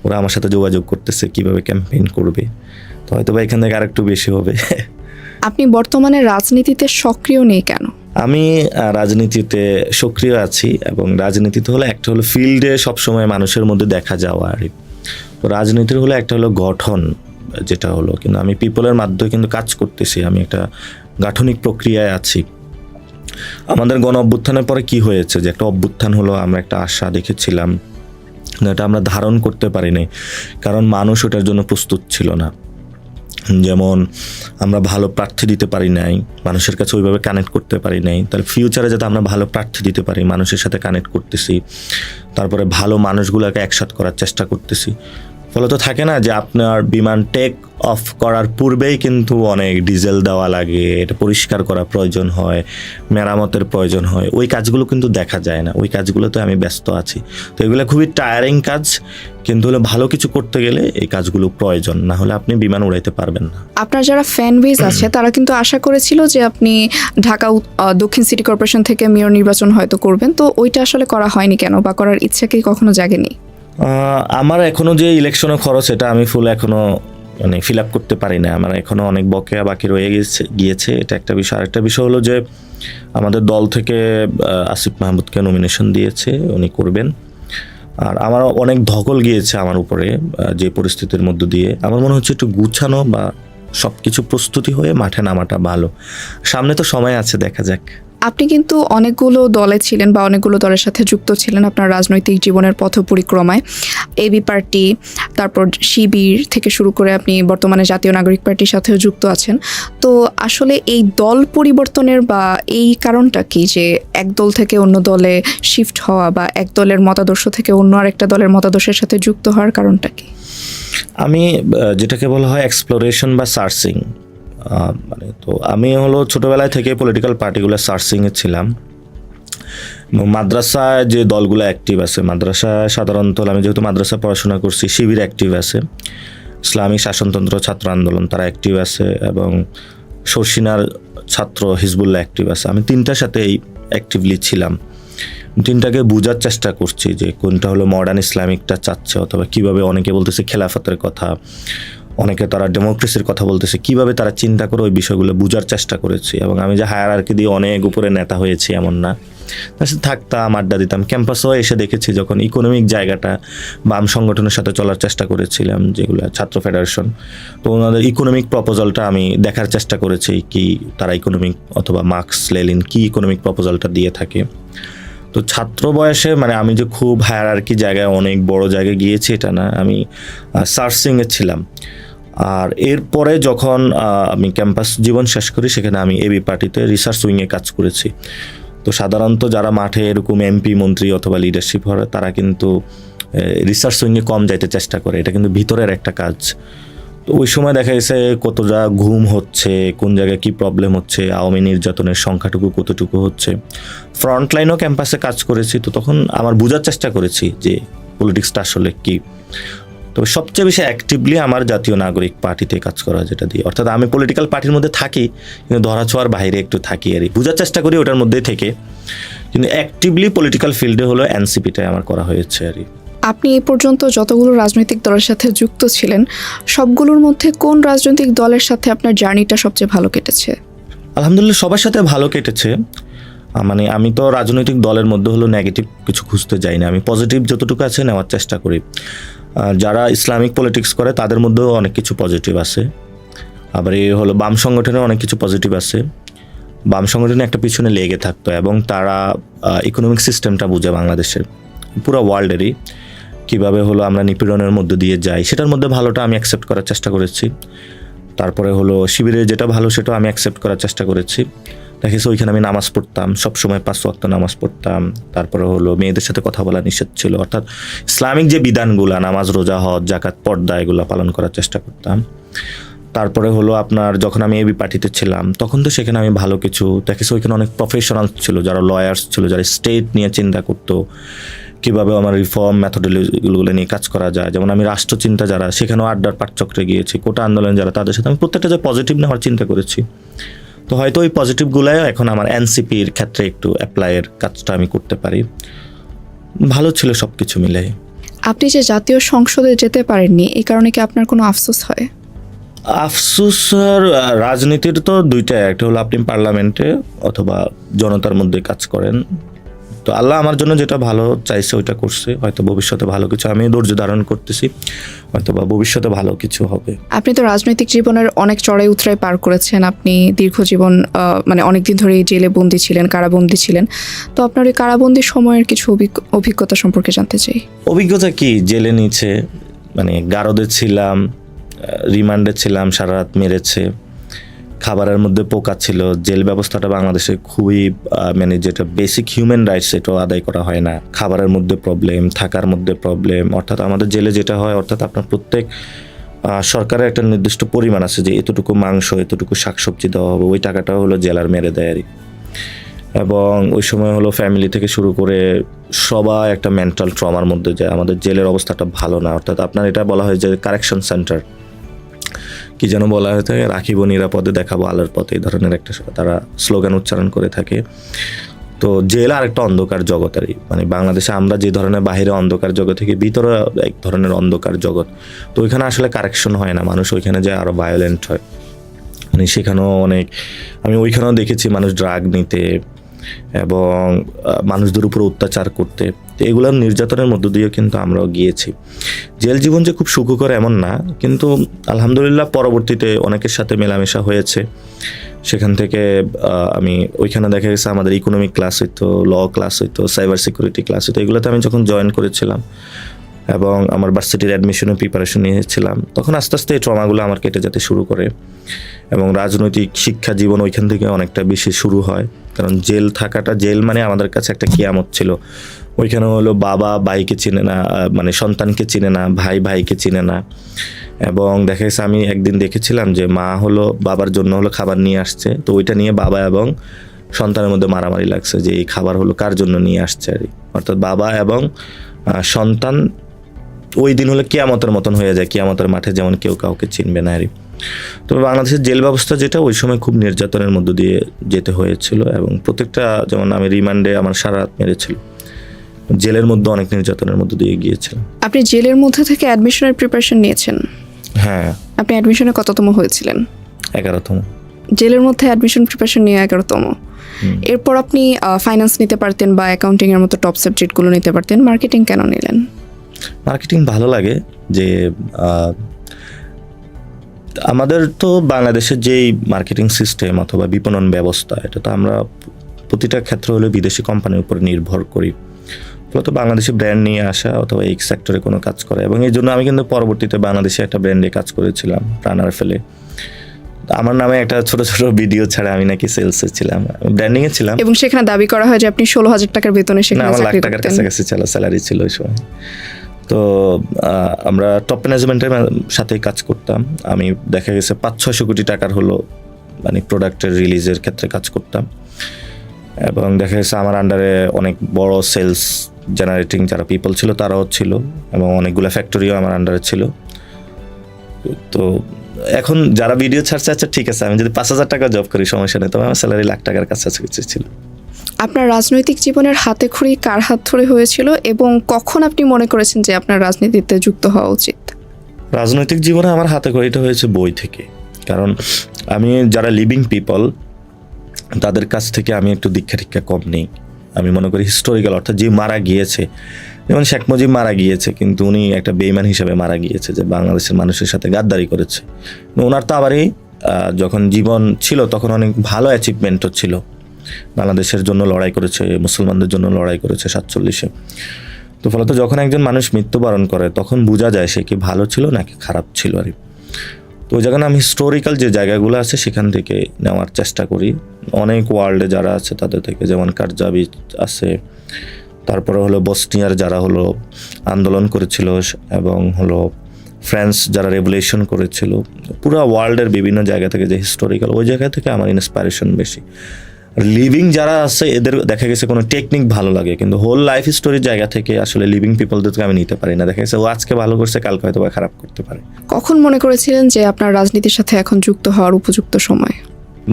ওরা আমার সাথে যোগাযোগ করতেছে কিভাবে ক্যাম্পেইন করবে, তো হয়তো বা এখান থেকে আরেকটু বেশি হবে। আপনি বর্তমানে রাজনীতিতে সক্রিয় নেই কেন? আমি রাজনীতিতে সক্রিয় আছি, এবং রাজনীতিতে হলো একটা হলো ফিল্ডে সবসময় মানুষের মধ্যে দেখা যাওয়া, আর তো রাজনীতির হলো একটা হলো গঠন, যেটা হলো কিন্তু আমি পিপলের মাধ্যমে কিন্তু কাজ করতেছি, আমি একটা গাঠনিক প্রক্রিয়ায় আছি। আমাদের গণ অভ্যুত্থানের পরে কি হয়েছে, যে একটা অভ্যুত্থান হলো, আমরা একটা আশা দেখেছিলাম, এটা আমরা ধারণ করতে পারিনি, কারণ মানুষ ওটার জন্য প্রস্তুত ছিল না। যেমন আমরা ভালো প্রার্থী দিতে পারি নাই, মানুষের কাছে ওইভাবে কানেক্ট করতে পারি নাই। তাহলে ফিউচারে যাতে আমরা ভালো প্রার্থী দিতে পারি, মানুষের সাথে কানেক্ট করতেছি, তারপরে ভালো মানুষগুলোকে একসাথ করার চেষ্টা করতেছি। ফলে তো থাকে না যে আপনার বিমান টেক অফ করার পূর্বেই কিন্তু অনেক ডিজেল দেওয়া লাগে, এটা পরিষ্কার করা প্রয়োজন হয়, মেরামতের প্রয়োজন হয়, ওই কাজগুলো কিন্তু দেখা যায় না। ওই কাজগুলোতে আমি ব্যস্ত আছি। তো এগুলো খুবই টায়ারিং কাজ, কিন্তু হলে ভালো কিছু করতে গেলে এই কাজগুলো প্রয়োজন, না হলে আপনি বিমান উড়াইতে পারবেন না। আপনার যারা ফ্যান বেজ আছে তারা কিন্তু আশা করেছিল যে আপনি ঢাকা দক্ষিণ সিটি কর্পোরেশন থেকে মেয়র নির্বাচন হয়তো করবেন, তো ওইটা আসলে করা হয়নি কেন, বা করার ইচ্ছা কি কখনো জাগেনি? আমার এখনো যে ইলেকশনের খরচ, এটা আমি ফুল এখনো মানে ফিল আপ করতে পারি না। আমার এখনো অনেক বকেয়া বাকি রয়ে গিয়েছে। এটা একটা বিষয়। আরেকটা বিষয় হলো যে আমাদের দল থেকে আসিফ মাহমুদকে নমিনেশন দিয়েছে, উনি করবেন। আর আমার অনেক ধকল গিয়েছে আমার উপরে, যে পরিস্থিতির মধ্য দিয়ে আমার মনে হচ্ছে একটু গুছানো বা সব কিছু প্রস্তুতি হয়ে মাঠে নামাটা ভালো। সামনে তো সময় আছে, দেখা যাক। আপনি কিন্তু অনেকগুলো দলে ছিলেন বা অনেকগুলো দলের সাথে যুক্ত ছিলেন আপনার রাজনৈতিক জীবনের পথ পরিক্রমায়। এবি পার্টি, তারপর শিবির থেকে শুরু করে আপনি বর্তমানে জাতীয় নাগরিক পার্টির সাথেও যুক্ত আছেন। তো আসলে এই দল পরিবর্তনের বা এই কারণটা কি, যে এক দল থেকে অন্য দলে শিফট হওয়া বা এক দলের মতাদর্শ থেকে অন্য আরেকটা দলের মতাদর্শের সাথে যুক্ত হওয়ার কারণটা কি? আমি যেটাকে বলা হয় এক্সপ্লোরেশন বা সার্চিং, মানে তো আমি হলো ছোটোবেলায় থেকে পলিটিক্যাল পার্টিগুলো সার্চিংয়ে ছিলাম। মাদ্রাসায় যে দলগুলো অ্যাক্টিভ আছে, মাদ্রাসায় সাধারণত আমি যেহেতু মাদ্রাসায় পড়াশোনা করছি, শিবির অ্যাক্টিভ আছে, ইসলামী শাসনতন্ত্র ছাত্র আন্দোলন তারা অ্যাক্টিভ আছে, এবং শর্ষিনার ছাত্র হিজবুল্লাহ অ্যাক্টিভ আছে। আমি তিনটার সাথেই অ্যাক্টিভলি ছিলাম। তিনটাকে বোঝার চেষ্টা করছি যে কোনটা হলো মডার্ন ইসলামিকটা চাচ্ছে, অথবা কিভাবে অনেকে বলতেছে খেলাফতের কথা, অনেকে তারা ডেমোক্রেসির কথা বলতেছে, কিভাবে তারা চিন্তা করে ওই বিষয়গুলো বোঝার চেষ্টা করেছি। এবং আমি যে হায়ারার্কি দিয়ে অনেক উপরে নেতা হয়েছি এমন না, তার সাথে থাকতাম, আড্ডা দিতাম। ক্যাম্পাসেও এসে দেখেছি যখন ইকোনমিক জায়গাটা বাম সংগঠনের সাথে চলার চেষ্টা করেছিলাম, যেগুলো ছাত্র ফেডারেশন, তো ওনাদের ইকোনমিক প্রপোজালটা আমি দেখার চেষ্টা করেছি, কি তারা ইকোনমিক অথবা মার্কস লেনিন কি ইকোনমিক প্রপোজালটা দিয়ে থাকে। তো ছাত্র বয়সে মানে আমি যে খুব হায়ারার্কি জায়গায় অনেক বড় জায়গায় গিয়েছি এটা না, আমি সার্চিংয়ে ছিলাম। আর এরপরে যখন আমি ক্যাম্পাস জীবন শেষ করি, সেখানে আমি এবি পার্টিতে রিসার্চ উইংয়ে কাজ করেছি। তো সাধারণত যারা মাঠে এরকম এমপি মন্ত্রী অথবা লিডারশিপ হয়, তারা কিন্তু রিসার্চ উইংয়ে কম যাইতে চেষ্টা করে, এটা কিন্তু ভিতরের একটা কাজ। তো ওই সময় দেখা গেছে কতটা ঘুম হচ্ছে, কোন জায়গায় কি প্রবলেম হচ্ছে, আওয়ামী নির্যাতনের সংখ্যাটুকু কতটুকু হচ্ছে। ফ্রন্টলাইনও ক্যাম্পাসে কাজ করেছি, তো তখন আমার বোঝার চেষ্টা করেছি যে পলিটিক্সটা আসলে কি। তো সবচেয়ে বেশি অ্যাক্টিভলি আমার জাতীয় নাগরিক পার্টিতে কাজ করা, যেটা দিয়ে অর্থাৎ আমি পলিটিক্যাল পার্টির মধ্যে থাকি কিন্তু ধরাছোঁয়ার বাইরে একটু থাকি, আর বোঝার চেষ্টা করি ওটার মধ্যেই থেকে, কিন্তু অ্যাক্টিভলি পলিটিক্যাল ফিল্ডে হলো এনসিপিটাই আমার করা হয়েছে আর কি। আপনি এই পর্যন্ত যতগুলো রাজনৈতিক দলের সাথে যুক্ত ছিলেন, সবগুলোর মধ্যে কোন রাজনৈতিক দলের সাথে আপনার জার্নিটা সবচেয়ে ভালো কেটেছে? আলহামদুলিল্লাহ সবার সাথে ভালো কেটেছে। মানে আমি তো রাজনৈতিক দলের মধ্যে হলো নেগেটিভ কিছু খুঁজতে যাই না, আমি পজিটিভ যতটুকু আছে নেওয়ার চেষ্টা করি। যারা ইসলামিক পলিটিক্স করে তাদের মধ্যেও অনেক কিছু পজিটিভ আছে, আবার এই হলো বাম সংগঠনে অনেক কিছু পজিটিভ আছে। বাম সংগঠনে একটা পিছনে লেগে থাকতো, এবং তারা ইকোনমিক সিস্টেমটা বুঝে বাংলাদেশের, পুরো ওয়ার্ল্ডেরই, কীভাবে হলো আমরা নিপীড়নের মধ্যে দিয়ে যাই, সেটার মধ্যে ভালোটা আমি অ্যাকসেপ্ট করার চেষ্টা করেছি। তারপরে হলো শিবিরে যেটা ভালো সেটা আমি অ্যাকসেপ্ট করার চেষ্টা করেছি। দেখেছি ওইখানে আমি নামাজ পড়তাম, সবসময় 5 ওয়াক্ত নামাজ পড়তাম। তারপরে হলো মেয়েদের সাথে কথা বলা নিষেধ ছিল, অর্থাৎ ইসলামিক যে বিধানগুলা নামাজ, রোজা, হজ, জাকাত, পর্দা এগুলো পালন করার চেষ্টা করতাম। তারপরে হলো আপনার যখন আমি এবি পার্টিতে ছিলাম তখন তো সেখানে আমি ভালো কিছু দেখেছি, ওইখানে অনেক প্রফেশনাল ছিল, যারা লয়ার্স ছিল, যারা স্টেট নিয়ে চিন্তা করতো, কীভাবে আমার রিফর্ম মেথডগুলো নিয়ে কাজ করা যায়। যেমন আমি রাষ্ট্রচিন্তা যারা, সেখানেও আড্ডার পাঠচক্রে গিয়েছি, কোটা আন্দোলন যারা, তাদের সাথে আমি প্রত্যেকটা যে পজিটিভ নেওয়ার চিন্তা করেছি। তো হয়তো ওই পজিটিভগুলাই এখন আমার এনসিপির ক্ষেত্রে একটু অ্যাপ্লাইয়ের কাজটা আমি করতে পারি। ভালো ছিল সব কিছু মিলে। আপনি যে জাতীয় সংসদে যেতে পারেননি, এই কারণে কি আপনার কোনো আফসোস হয়? আফসোস রাজনীতির তো দুইটাই, একটা হলো আপনি পার্লামেন্টে অথবা জনতার মধ্যে কাজ করেন। তো আল্লাহ আমার জন্য যেটা ভালো চাইছে ওইটা করছে, হয়তো ভবিষ্যতে ভালো কিছু, আমি ধৈর্য ধারণ করতেছি, হয়তো বা ভবিষ্যতে ভালো কিছু হবে। আপনি তো রাজনৈতিক জীবনের অনেক চড়াই উতরাই পার করেছেন। আপনি দীর্ঘ জীবন মানে অনেকদিন ধরে জেলে বন্দী ছিলেন, কারাবন্দী ছিলেন। তো আপনার ওই কারাবন্দী সময়ের কিছু অভিজ্ঞতা সম্পর্কে জানতে চাই। অভিজ্ঞতা কি, জেলে নিচে মানে গারদে ছিলাম, রিমান্ডে ছিলাম, সারা রাত মেরেছে, খাবারের মধ্যে পোকা ছিল, জেল ব্যবস্থাটা বাংলাদেশে খুবই মানে যেটা বেসিক হিউম্যান রাইটস সেটাও আদায় করা হয় না। খাবারের মধ্যে প্রবলেম, থাকার মধ্যে প্রবলেম, অর্থাৎ আমাদের জেলে যেটা হয়, অর্থাৎ আপনার প্রত্যেক সরকারের একটা নির্দিষ্ট পরিমাণ আছে যে এতটুকু মাংস, এতটুকু শাকসবজি দেওয়া হবে, ওই টাকাটাও হলো জেলার মেরে দেয় আর কি। এবং ওই সময় হলো ফ্যামিলি থেকে শুরু করে সবাই একটা মেন্টাল ট্রমার মধ্যে যায়। আমাদের জেলের অবস্থাটা ভালো না, অর্থাৎ আপনার এটা বলা হয় যে কারেকশন সেন্টার, কি যেন বলা হয়ে থাকে, রাখিব নিরাপদে দেখাবো আলোর পথে, এই ধরনের একটা তারা স্লোগান উচ্চারণ করে থাকে। তো জেল আর একটা অন্ধকার জগৎ মানে বাংলাদেশে আমরা যে ধরনের বাহিরে অন্ধকার জগৎ থেকে ভিতরে এক ধরনের অন্ধকার জগৎ। তো ওইখানে আসলে কারেকশন হয় না, মানুষ ওইখানে যায় আরও ভায়োলেন্ট হয়। মানে সেখানেও অনেক, আমি ওইখানেও দেখেছি মানুষ ড্রাগ নিতে এবং মানুষদের উপর অত্যাচার করতে। তো এগুলোর নির্যাতনের মধ্য দিয়েও কিন্তু আমরাও গিয়েছি। জেল জীবন যে খুব সুখকর এমন না, কিন্তু আলহামদুলিল্লাহ পরবর্তীতে অনেকের সাথে মেলামেশা হয়েছে। সেখান থেকে আমি ওইখানে দেখা গেছে আমাদের ইকোনমিক ক্লাস হইতো, ল ক্লাস হইতো, সাইবার সিকিউরিটি ক্লাস হইতো। এগুলোতে আমি যখন জয়েন করেছিলাম এবং আমার ভার্সিটির অ্যাডমিশনের প্রিপারেশন নিয়েছিলাম, তখন আস্তে আস্তে এই ট্রমাগুলো আমার কেটে যেতে শুরু করে এবং রাজনৈতিক শিক্ষা জীবন ওইখান থেকে অনেকটা বেশি শুরু হয়। কারণ জেল থাকাটা, জেল মানে আমাদের কাছে একটা কিয়ামত ছিল। ওইখানে হলো বাবা ভাইকে চিনে না, মানে সন্তানকে চিনে না, ভাই ভাইকে চিনে না। এবং দেখা গেছে আমি একদিন দেখেছিলাম যে মা হলো বাবার জন্য হলো খাবার নিয়ে আসছে, তো ওইটা নিয়ে বাবা এবং সন্তানের মধ্যে মারামারি লাগছে যে এই খাবার হলো কার জন্য নিয়ে আসছে আর কি। অর্থাৎ বাবা এবং সন্তান ওই দিন হলো কিয়ামতের মতন হয়ে যায়, কিয়ামতের মাঠে যেমন কেউ কাউকে চিনবে না আর কি। তবে বাংলাদেশের জেল ব্যবস্থা যেটা, ওই সময় খুব নির্যাতনের মধ্য দিয়ে যেতে হয়েছিল এবং প্রত্যেকটা, যেমন আমি রিমান্ডে আমার সারা রাত মেরেছিল, জেলের মধ্যে অনেক নির্যাতনের মধ্য দিয়ে গিয়েছিলাম। আপনি জেলের মধ্যে থেকে অ্যাডমিশনের প্রিপারেশন নিয়েছেন? হ্যাঁ। আপনি অ্যাডমিশনে কততম হয়েছিলেন? 11তম। জেলের মধ্যে অ্যাডমিশন প্রিপারেশন নিয়ে 11তম। এরপর আপনি ফাইন্যান্স নিতে পারতেন বা অ্যাকাউন্টিং এর মতো টপ সাবজেক্টগুলো নিতে পারতেন, মার্কেটিং কেন নিলেন? মার্কেটিং ভালো লাগে। যে আমাদের তো বাংলাদেশের যেই মার্কেটিং সিস্টেম অথবা বিপণন ব্যবস্থা, এটা তো আমরা প্রতিটা ক্ষেত্রে হলে বিদেশি কোম্পানির উপর নির্ভর করি। ফলত বাংলাদেশি ব্র্যান্ড নিয়ে আসা অথবা এই সেক্টরে কোনো কাজ করা, এবং এই জন্য আমি কিন্তু পরবর্তীতে বাংলাদেশে একটা ব্র্যান্ডে কাজ করেছিলাম, প্রাণার ফেলে। আমার নামে একটা ছোট ছোট ভিডিও ছাড়া আমি নাকি সেলসে ছিলাম, ব্র্যান্ডিং এ ছিলাম। এবং সেখানে দাবি করা হয় যে আপনি 16,000 টাকার বেতনে সেখানে আমার লাখ চাকরি টাকার করতেন। কাছাকাছি স্যালারি ছিল ওই সময়। তো আমরা টপ ম্যানেজমেন্টের সাথেই কাজ করতাম। আমি দেখা গেছে 500-600 কোটি টাকার হলো মানে প্রোডাক্টের রিলিজের ক্ষেত্রে কাজ করতাম, এবং দেখা গেছে আমার আন্ডারে অনেক বড় সেলস জেনারেটিং যারা পিপল ছিল তারাও ছিল, এবং অনেকগুলো ফ্যাক্টরিও আমার আন্ডারে ছিল। তো এখন যারা ভিডিও ছাড়ছে, আচ্ছা ঠিক আছে, আমি যদি 5,000 টাকা জব করি সমস্যা নেই, তবে আমার স্যালারি লাখ টাকার কাছাকাছি ছিল। আপনার রাজনৈতিক জীবনের হাতে খড়ি কার হাত ধরে হয়েছিল এবং কখন আপনি মনে করেছেন যে আপনার রাজনীতিতে যুক্ত হওয়া উচিত? রাজনৈতিক জীবনে আমার হাতে খড়িটা হয়েছে বই থেকে। কারণ আমি যারা লিভিং পিপল তাদের কাছ থেকে আমি একটু দীক্ষা টিক্ষা কম নেই। আমি মনে করি হিস্টোরিক্যাল, অর্থাৎ যে মারা গিয়েছে, যেমন শেখ মুজিব মারা গিয়েছে, কিন্তু উনি একটা বেইমান হিসেবে মারা গিয়েছে, যে বাংলাদেশের মানুষের সাথে গাদ্দারি করেছে। ওনার তো আবারই যখন জীবন ছিল তখন অনেক ভালো অ্যাচিভমেন্টও ছিল, বাংলাদেশের জন্য লড়াই করেছে, মুসলমানদের জন্য লড়াই করেছে 47-এ। তো ফলত যখন একজন মানুষ মৃত্যুবরণ করে তখন বোঝা যায় সে কি ভালো ছিল নাকি খারাপ ছিল আর। তো ওই জায়গায় আমি হিস্টোরিক্যাল যে জায়গাগুলো আছে সেখান থেকে নেওয়ার চেষ্টা করি, অনেক ওয়ার্ল্ডে যারা আছে তাদের থেকে, যেমন কারজাবি আছে, তারপরে হলো বসনিয়ার যারা হলো আন্দোলন করেছিল, এবং হলো ফ্রান্স যারা রেভলিউশন করেছিল, পুরো ওয়ার্ল্ডের বিভিন্ন জায়গা থেকে যে হিস্টোরিক্যাল, ওই জায়গা থেকে আমার ইন্সপাইরেশন বেশি। লিভিং যারা আছে এদের দেখা গেছে কোনো টেকনিক ভালো লাগে, কিন্তু হোল লাইফ স্টোরির জায়গা থেকে আসলে লিভিং পিপলদেরকে আমি নিতে পারি না। দেখা গেছে ও আজকে ভালো করছে, কালকে হয়তো বা খারাপ করতে পারে। কখন মনে করেছিলেন যে আপনার রাজনীতির সাথে এখন যুক্ত হওয়ার উপযুক্ত সময়?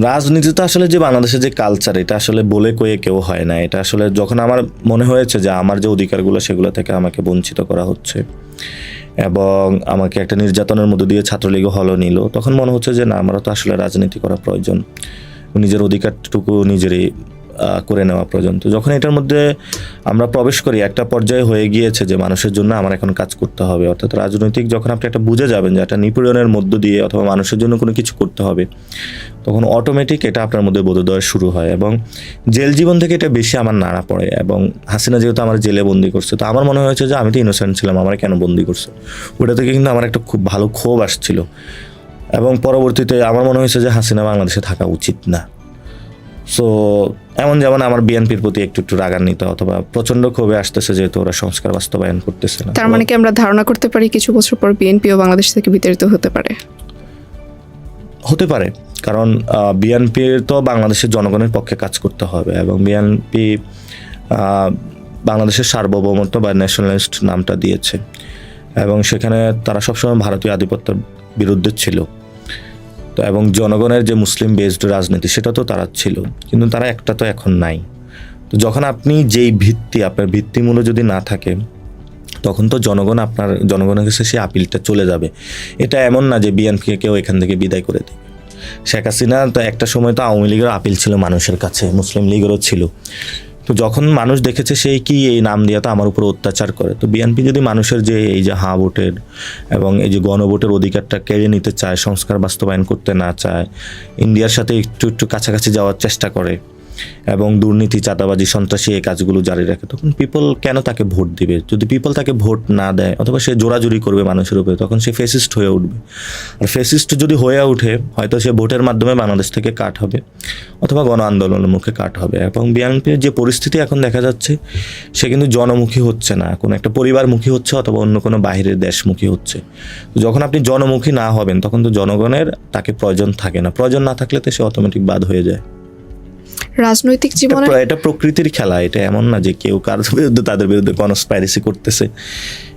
রাজনীতিতে আসলে যে বাংলাদেশের যে কালচার, এটা আসলে বলে কয়ে কেউ হয় না। এটা আসলে যখন আমার মনে হয়েছে যে আমার যে অধিকারগুলো সেগুলো থেকে আমাকে বঞ্চিত করা হচ্ছে এবং আমাকে একটা নির্যাতনের মধ্যে দিয়ে ছাত্রলীগও হলো নিল, তখন মনে হচ্ছে যে না, আমারও তো আসলে রাজনীতি করা প্রয়োজন, নিজের অধিকারটুকু নিজেরই করে নেওয়া প্রয়োজন। তো যখন এটার মধ্যে আমরা প্রবেশ করি, একটা পর্যায়ে হয়ে গিয়েছে যে মানুষের জন্য আমার এখন কাজ করতে হবে। অর্থাৎ রাজনৈতিক যখন আপনি একটা বুঝে যাবেন যে একটা নিপীড়নের মধ্য দিয়ে অথবা মানুষের জন্য কোনো কিছু করতে হবে, তখন অটোমেটিক এটা আপনার মধ্যে বোধোদয় শুরু হয়। এবং জেল জীবন থেকে এটা বেশি আমার নাড়া পড়ে। এবং হাসিনা যেহেতু আমার জেলে বন্দি করছে, তো আমার মনে হয়েছে যে আমি তো ইনোসেন্ট ছিলাম, আমার কেন বন্দি করছে। ওটা থেকে কিন্তু আমার একটা খুব ভালো ক্ষোভ আসছিল, এবং পরবর্তীতে আমার মনে হয়েছে যে হাসিনা বাংলাদেশে থাকা উচিত না। সো এমন যেমন আমার বিএনপির প্রতি একটু একটু রাগান্বিত অথবা প্রচন্ড ক্ষোভে আসতেছে যেহেতু ওরা সংস্কার বাস্তবায়ন করতেছে না। তার মানে কি আমরা ধারণা করতে পারি কিছু বছর পর বিএনপিও বাংলাদেশ থেকে বিতাড়িত হতে পারে? হতে পারে, কারণ বিএনপির তো বাংলাদেশের জনগণের পক্ষে কাজ করতে হবে, এবং বিএনপি বাংলাদেশের সার্বভৌমত্ব বা ন্যাশনালিস্ট নামটা দিয়েছে, এবং সেখানে তারা সবসময় ভারতীয় আধিপত্যের বিরুদ্ধে ছিল। তো এবং জনগণের যে মুসলিম বেসড রাজনীতি সেটা তো তারা ছিল, কিন্তু তারা একটা তো এখন নাই। তো যখন আপনি যেই ভিত্তি, আপনার ভিত্তিমূল্য যদি না থাকে, তখন তো জনগণের কাছে সেই আপিলটা চলে যাবে। এটা এমন না যে বিএনপিকে কেউ এখান থেকে বিদায় করে দেবে। শেখ হাসিনা তো একটা সময় তো আওয়ামী লীগের আপিল ছিল মানুষের কাছে, মুসলিম লীগেরও ছিল। তো যখন মানুষ দেখেছে সেই কি এই নাম দিয়ে তো আমার উপর অত্যাচার করে, তো বিএনপি যদি মানুষের যে এই যে হা ভোটের এবং এই যে গণভোটের অধিকারটা কেড়ে নিতে চায়, সংস্কার বাস্তবায়ন করতে না চায়, ইন্ডিয়ার সাথে একটু একটু কাছাকাছি যাওয়ার চেষ্টা করে এবং দুর্নীতি, চাঁদাবাজি, সন্ত্রাসী এই কাজগুলো জারি রাখে, তখন পিপল কেন তাকে ভোট দিবে? যদি পিপল তাকে ভোট না দেয় অথবা সে জোরাজুরি করবে মানুষের উপরে, তখন সে ফেসিস্ট হয়ে উঠবে। আর ফেসিস্ট যদি হয়ে উঠে, হয়তো সে ভোটের মাধ্যমে বাংলাদেশ থেকে কাট হবে অথবা গণ আন্দোলনের মুখে কাট হবে। এবং বিএনপির যে পরিস্থিতি এখন দেখা যাচ্ছে, সে কিন্তু জনমুখী হচ্ছে না, কোনো একটা পরিবারমুখী হচ্ছে অথবা অন্য কোনো বাইরের দেশমুখী হচ্ছে। যখন আপনি জনমুখী না হবেন, তখন তো জনগণের তাকে প্রয়োজন থাকে না। প্রয়োজন না থাকলে তো সে অটোমেটিক বাদ হয়ে যায়। রাজনৈতিক জীবনে এটা প্রকৃতির খেলা, এটা এমন না যে কেউ কার বিরুদ্ধে তাদের বিরুদ্ধে কনস্পাইরেসি করতেছে।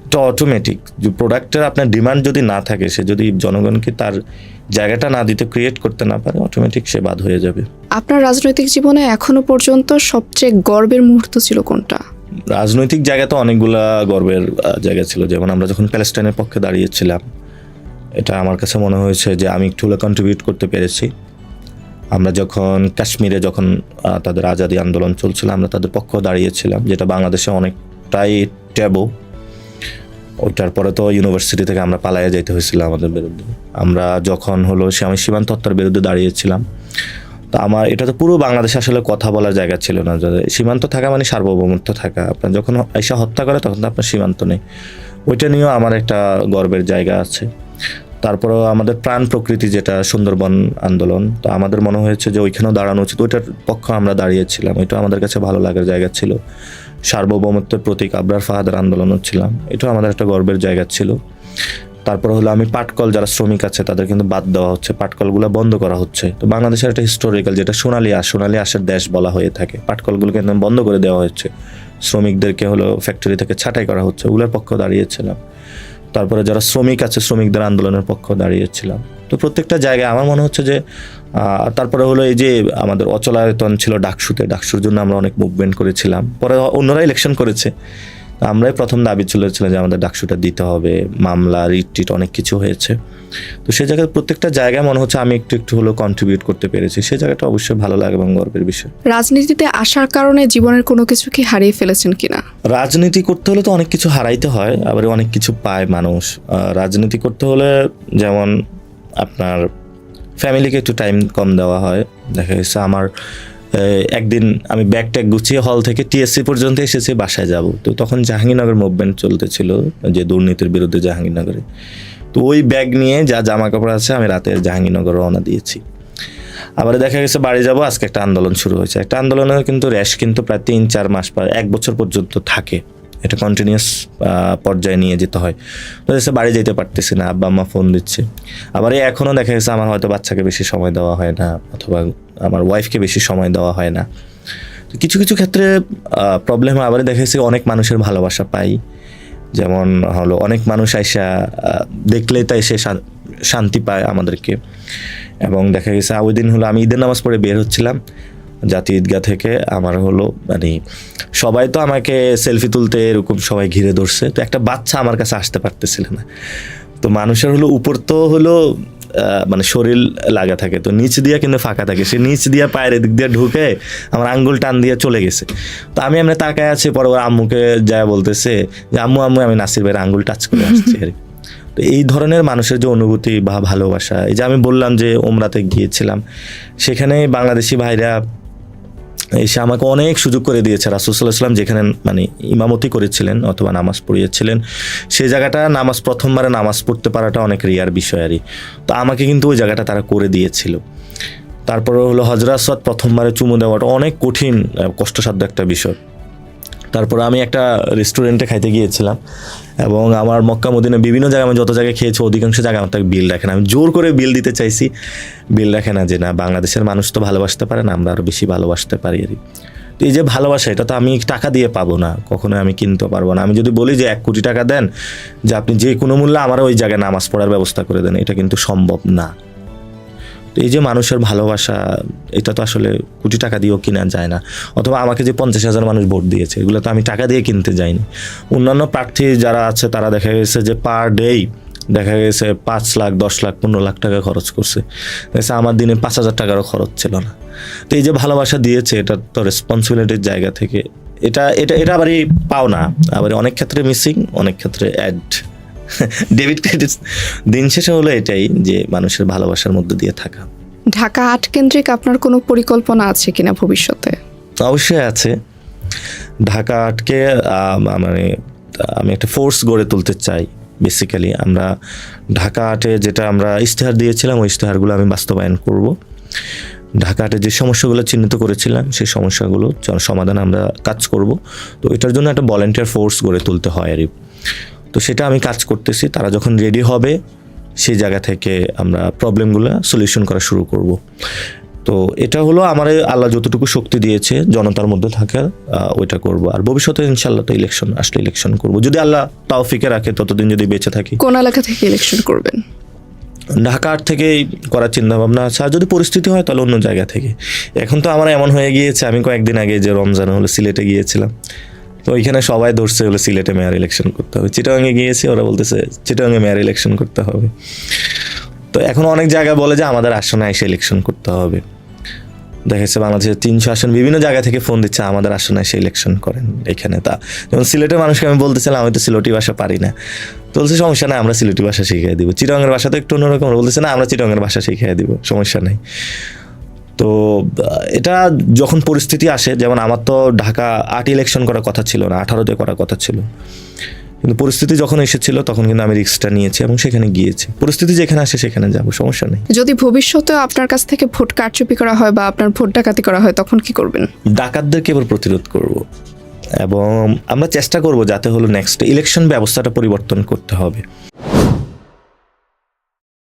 এটা অটোমেটিক। যে প্রোডাক্টের আপনার ডিমান্ড যদি না থাকে, সে যদি জনগণকে তার জায়গাটা না দিতে, ক্রিয়েট করতে না পারে, অটোমেটিক সে বাদ হয়ে যাবে। আপনার রাজনৈতিক জীবনে এখনো পর্যন্ত সবচেয়ে গর্বের মুহূর্ত ছিল কোনটা? রাজনৈতিক জায়গা তো অনেকগুলা গর্বের জায়গা ছিল। যেমন আমরা যখন প্যালেস্টাইনের পক্ষে দাঁড়িয়েছিলাম, এটা আমার কাছে মনে হয়েছে যে আমি একটু হলে কন্ট্রিবিউট করতে পেরেছি। আমরা যখন কাশ্মীরে যখন তাদের আজাদি আন্দোলন চলছিল, আমরা তাদের পক্ষ দাঁড়িয়েছিলাম, যেটা বাংলাদেশে অনেকটাই ট্যাবু। ওইটার পরে তো ইউনিভার্সিটি থেকে আমরা পালাইয়া যাইতে হয়েছিল আমাদের বিরুদ্ধে। আমরা যখন হলো আমি সীমান্ত হত্যার বিরুদ্ধে দাঁড়িয়েছিলাম, তো আমার এটা তো পুরো বাংলাদেশে আসলে কথা বলার জায়গা ছিল না। সীমান্ত থাকা মানে সার্বভৌমত্ব থাকা। আপনার যখন এসে হত্যা করে, তখন তো আপনার সীমান্ত নেই। ওইটা নিয়েও আমার একটা গর্বের জায়গা আছে। তারপরেও আমাদের প্রাণ প্রকৃতি যেটা সুন্দরবন আন্দোলন, তো আমাদের মনে হয়েছে যে ওইখানেও দাঁড়ানো উচিত, ওইটার পক্ষে আমরা দাঁড়িয়েছিলাম। এটা আমাদের কাছে ভালো লাগার জায়গা ছিল। সার্বভৌমত্বের প্রতীক আবরার ফাহাদের আন্দোলনও ছিলাম, এটাও আমাদের একটা গর্বের জায়গা ছিল। তারপরে হলো আমি পাটকল যারা শ্রমিক আছে তাদের কিন্তু বাদ দেওয়া হচ্ছে, পাটকলগুলো বন্ধ করা হচ্ছে। তো বাংলাদেশের একটা হিস্টোরিক্যাল যেটা সোনালী আঁশের দেশ বলা হয়ে থাকে, পাটকলগুলো কিন্তু বন্ধ করে দেওয়া হচ্ছে, শ্রমিকদেরকে হলো ফ্যাক্টরি থেকে ছাঁটাই করা হচ্ছে, ওগুলোর পক্ষে দাঁড়িয়েছিলাম। তারপরে যারা শ্রমিক আছে, শ্রমিকদের আন্দোলনের পক্ষ দাঁড়িয়েছিলাম। তো প্রত্যেকটা জায়গায় আমার মনে হচ্ছে যে তারপরে হলো এই যে আমাদের অচলায়তন ছিল ডাকসুর জন্য আমরা অনেক মুভমেন্ট করেছিলাম। পরে অন্যরা ইলেকশন করেছে, আমরাই প্রথম দাবি ছিল যে আমাদের ডাকসুটা দিতে হবে। মামলা, রিট অনেক কিছু হয়েছে। তো সেই জায়গায় প্রত্যেকটা জায়গায় মনে হচ্ছে আমি একটু একটু হলেও কন্ট্রিবিউট করতে পেরেছি। সেই জায়গাটা অবশ্যই ভালো লাগে এবং গর্বের বিষয়। রাজনীতিতে আসার কারণে জীবনের কোনো কিছু কি হারিয়ে ফেলেছেন কিনা? রাজনীতি করতে হলে তো অনেক কিছু হারাইতে হয়, আবার অনেক কিছু পায় মানুষ। রাজনীতি করতে হলে যেমন আপনার ফ্যামিলিকে একটু টাইম কম দেওয়া হয়। দেখা গেছে আমার একদিন আমি ব্যাগ ট্যাগ গুছিয়ে হল থেকে টিএসসি পর্যন্ত এসেছি, বাসায় যাব। তো তখন জাহাঙ্গীরনগর মুভমেন্ট চলতেছিল, যে দুর্নীতির বিরুদ্ধে জাহাঙ্গীরনগরে। তো ওই ব্যাগ নিয়ে যা জামা কাপড় আছে আমি রাতে জাহাঙ্গীরনগর রওনা দিয়েছি। আবার দেখা গেছে বাড়ি যাব, আজকে একটা আন্দোলন শুরু হয়েছে। একটা আন্দোলনের কিন্তু র্যাশ কিন্তু প্রায় 3-4 মাস পর 1 বছর পর্যন্ত থাকে, এটা কন্টিনিউয়াস পর্যায়ে নিয়ে যেতে হয়। তো এসে বাড়ি যেতে পারতেছি না, আব্বা আম্মা ফোন দিচ্ছে। আবার এখনও দেখা গেছে আমার হয়তো বাচ্চাকে বেশি সময় দেওয়া হয় না, অথবা আমার ওয়াইফকে বেশি সময় দেওয়া হয় না। তো কিছু কিছু ক্ষেত্রে প্রবলেম আবার দেখা গেছে অনেক মানুষের ভালোবাসা পাই, যেমন হলো অনেক মানুষ আইসা দেখলেই তাই সে শান্তি পায় আমাদেরকে। এবং দেখা গেছে ওই দিন হলো আমি ঈদের নামাজ পড়ে বের হচ্ছিলাম জাতীয় ঈদগাহ থেকে, আমার হলো মানে সবাই তো আমাকে সেলফি তুলতে এরকম সবাই ঘিরে ধরছে, তো একটা বাচ্চা আমার কাছে আসতে পারতেছিল না। তো মানুষের হলো উপর তো হলো মানে শরীর লাগা থাকে, তো নিচ দিয়া কিন্তু ফাঁকা থাকে, সে নিচ দিয়া পায়ের এদিক দিয়ে ঢুকে আমার আঙ্গুল টান দিয়ে চলে গেছে। তো আমি এমনি তাকায় আছি, পরে ওর আম্মুকে যায় বলতেছে যে আম্মু আম্মু আমি নাসির ভাইয়ের আঙ্গুল টাচ করে আসছি আর কি। তো এই ধরনের মানুষের যে অনুভূতি বা ভালোবাসা, এই যে আমি বললাম যে ওমরাতে গিয়েছিলাম, সেখানে বাংলাদেশি ভাইরা এসে আমাকে অনেক সুযোগ করে দিয়েছে। রাসূল সাল্লাল্লাহু আলাইহি ওয়াসাল্লাম যেখানে মানে ইমামতি করেছিলেন অথবা নামাজ পড়িয়েছিলেন, সেই জায়গাটা প্রথমবারে নামাজ পড়তে পারাটা অনেক রিয়ার বিষয় আরই। তো আমাকে কিন্তু ওই জায়গাটা তারা করে দিয়েছিল। তারপরে হলো হজরত আসওয়াদ প্রথমবারে চুমু দেওয়াটা অনেক কঠিন কষ্টসাধ্য একটা বিষয়। তারপরে আমি একটা রেস্টুরেন্টে খাইতে গিয়েছিলাম, এবং আমার মক্কা মদিনা বিভিন্ন জায়গায় আমি যত জায়গায় খেয়েছি অধিকাংশ জায়গায় আমার তাকে বিল রাখে না। আমি জোর করে বিল দিতে চাইছি, বিল রাখে না, যে না বাংলাদেশের মানুষ তো ভালোবাসতে পারে না, আমরা আরও বেশি ভালোবাসতে পারি আর কি। তো এই যে ভালোবাসা, এটা তো আমি টাকা দিয়ে পাবো না, কখনোই আমি কিনতে পারবো না। আমি যদি বলি যে 1 কোটি টাকা দেন, যে আপনি যে কোনো মূল্যে আমার ওই জায়গায় নামাজ পড়ার ব্যবস্থা করে দেন, এটা কিন্তু সম্ভব না। তো এই যে মানুষের ভালোবাসা, এটা তো আসলে কোটি টাকা দিয়েও কিনা যায় না। অথবা আমাকে যে 50,000 মানুষ ভোট দিয়েছে, এগুলো তো আমি টাকা দিয়ে কিনতে যাইনি। অন্যান্য প্রার্থী যারা আছে তারা দেখা গেছে যে পার ডেই দেখা গেছে 5 লাখ 10 লাখ 15 লাখ টাকা খরচ করছে, আমার দিনে 5,000 টাকারও খরচ ছিল না। তো এই যে ভালোবাসা দিয়েছে, এটা তো রেসপন্সিবিলিটির জায়গা থেকে, এটা এটা এটা আবারই পাও না, আবার অনেক ক্ষেত্রে মিসিং, অনেক ক্ষেত্রে অ্যাড ডেবিট ক্রেডিট। দিন শেষে হলো এটাই যে মানুষের ভালোবাসার মধ্যে দিয়ে থাকা। ঢাকা আর্ট কেন্দ্রিক আপনার কোনো পরিকল্পনা আছে কিনা ভবিষ্যতে? অবশ্যই আছে। ঢাকা আর্টকে মানে আমি একটা ফোর্স গড়ে তুলতে চাই। বেসিক্যালি আমরা ঢাকা আর্টে যেটা আমরা ইশতেহার দিয়েছিলাম, ওই ইশতেহারগুলো আমি বাস্তবায়ন করব। ঢাকা আর্টে যে সমস্যাগুলো চিহ্নিত করেছিলাম, সেই সমস্যাগুলো সমাধানে আমরা কাজ করব। তো এটার জন্য একটা ভলান্টিয়ার ফোর্স গড়ে তুলতে হয় আর কি। তো সেটা আমি কাজ করতেছি। তারা যখন রেডি হবে, সেই জায়গা থেকে আমরা প্রবলেমগুলো সলিউশন করা শুরু করব। তো এটা হলো আমার আল্লাহ যতটুকু শক্তি দিয়েছে জনতার মধ্যে থাকার, ওইটা করব। আর ভবিষ্যতে ইনশাল্লাহ তো ইলেকশন আসলে ইলেকশন করব, যদি আল্লাহ তৌফিকে রাখে, ততদিন যদি বেঁচে থাকি। কোন এলাকা থেকে ইলেকশন করবেন? ঢাকা আর্ট থেকেই করার চিন্তা ভাবনা আছে, আর যদি পরিস্থিতি হয় তাহলে অন্য জায়গা থেকে। এখন তো আমার এমন হয়ে গিয়েছে, আমি কয়েকদিন আগে যে রমজান হলো সিলেটে গিয়েছিলাম, তো ওইখানে সবাই ধরছে হলো সিলেটে মেয়র ইলেকশন করতে হবে। চিটাগাঙে গিয়েছি, ওরা বলতেছে চিটাগাঙে মেয়র ইলেকশন করতে হবে। তো এখন অনেক জায়গায় বলে যে আমাদের আসনে এসে ইলেকশন করতে হবে। দেখা যাচ্ছে বাংলাদেশের 300 আসন বিভিন্ন জায়গা থেকে ফোন দিচ্ছে আমাদের আসনে এসে ইলেকশন করেন এখানে। তা যেমন সিলেটের মানুষকে আমি বলতেছিলাম আমি তো সিলেটি ভাষা পারি না, তো বলছে সমস্যা নাই, আমরা সিলেটি ভাষা শিখিয়ে দিব। চিটাগাঙের ভাষা তো একটু অন্যরকম, বলতেছে না আমরা চিটাগাঙের ভাষা শিখিয়ে দিব, সমস্যা নেই। তো এটা যখন পরিস্থিতি আসে, যেমন আমার তো ঢাকা আর্ট ইলেকশন করার কথা ছিল না, 18-তে করার কথা ছিল, কিন্তু পরিস্থিতি যখন এসেছিল তখন কিন্তু আমি রিস্কটা নিয়েছি এবং সেখানে গিয়েছি। পরিস্থিতি যেখানে আসে সেখানে যাব, সমস্যা নেই। যদি ভবিষ্যতে আপনার কাছ থেকে ভোট কারচুপি করা হয় বা আপনার ভোট ডাকাতি করা হয়, তখন কি করবেন? ডাকাতদেরকে এবার প্রতিরোধ করব, এবং আমরা চেষ্টা করব যাতে হলো নেক্সট ইলেকশন ব্যবস্থাটা পরিবর্তন করতে হবে।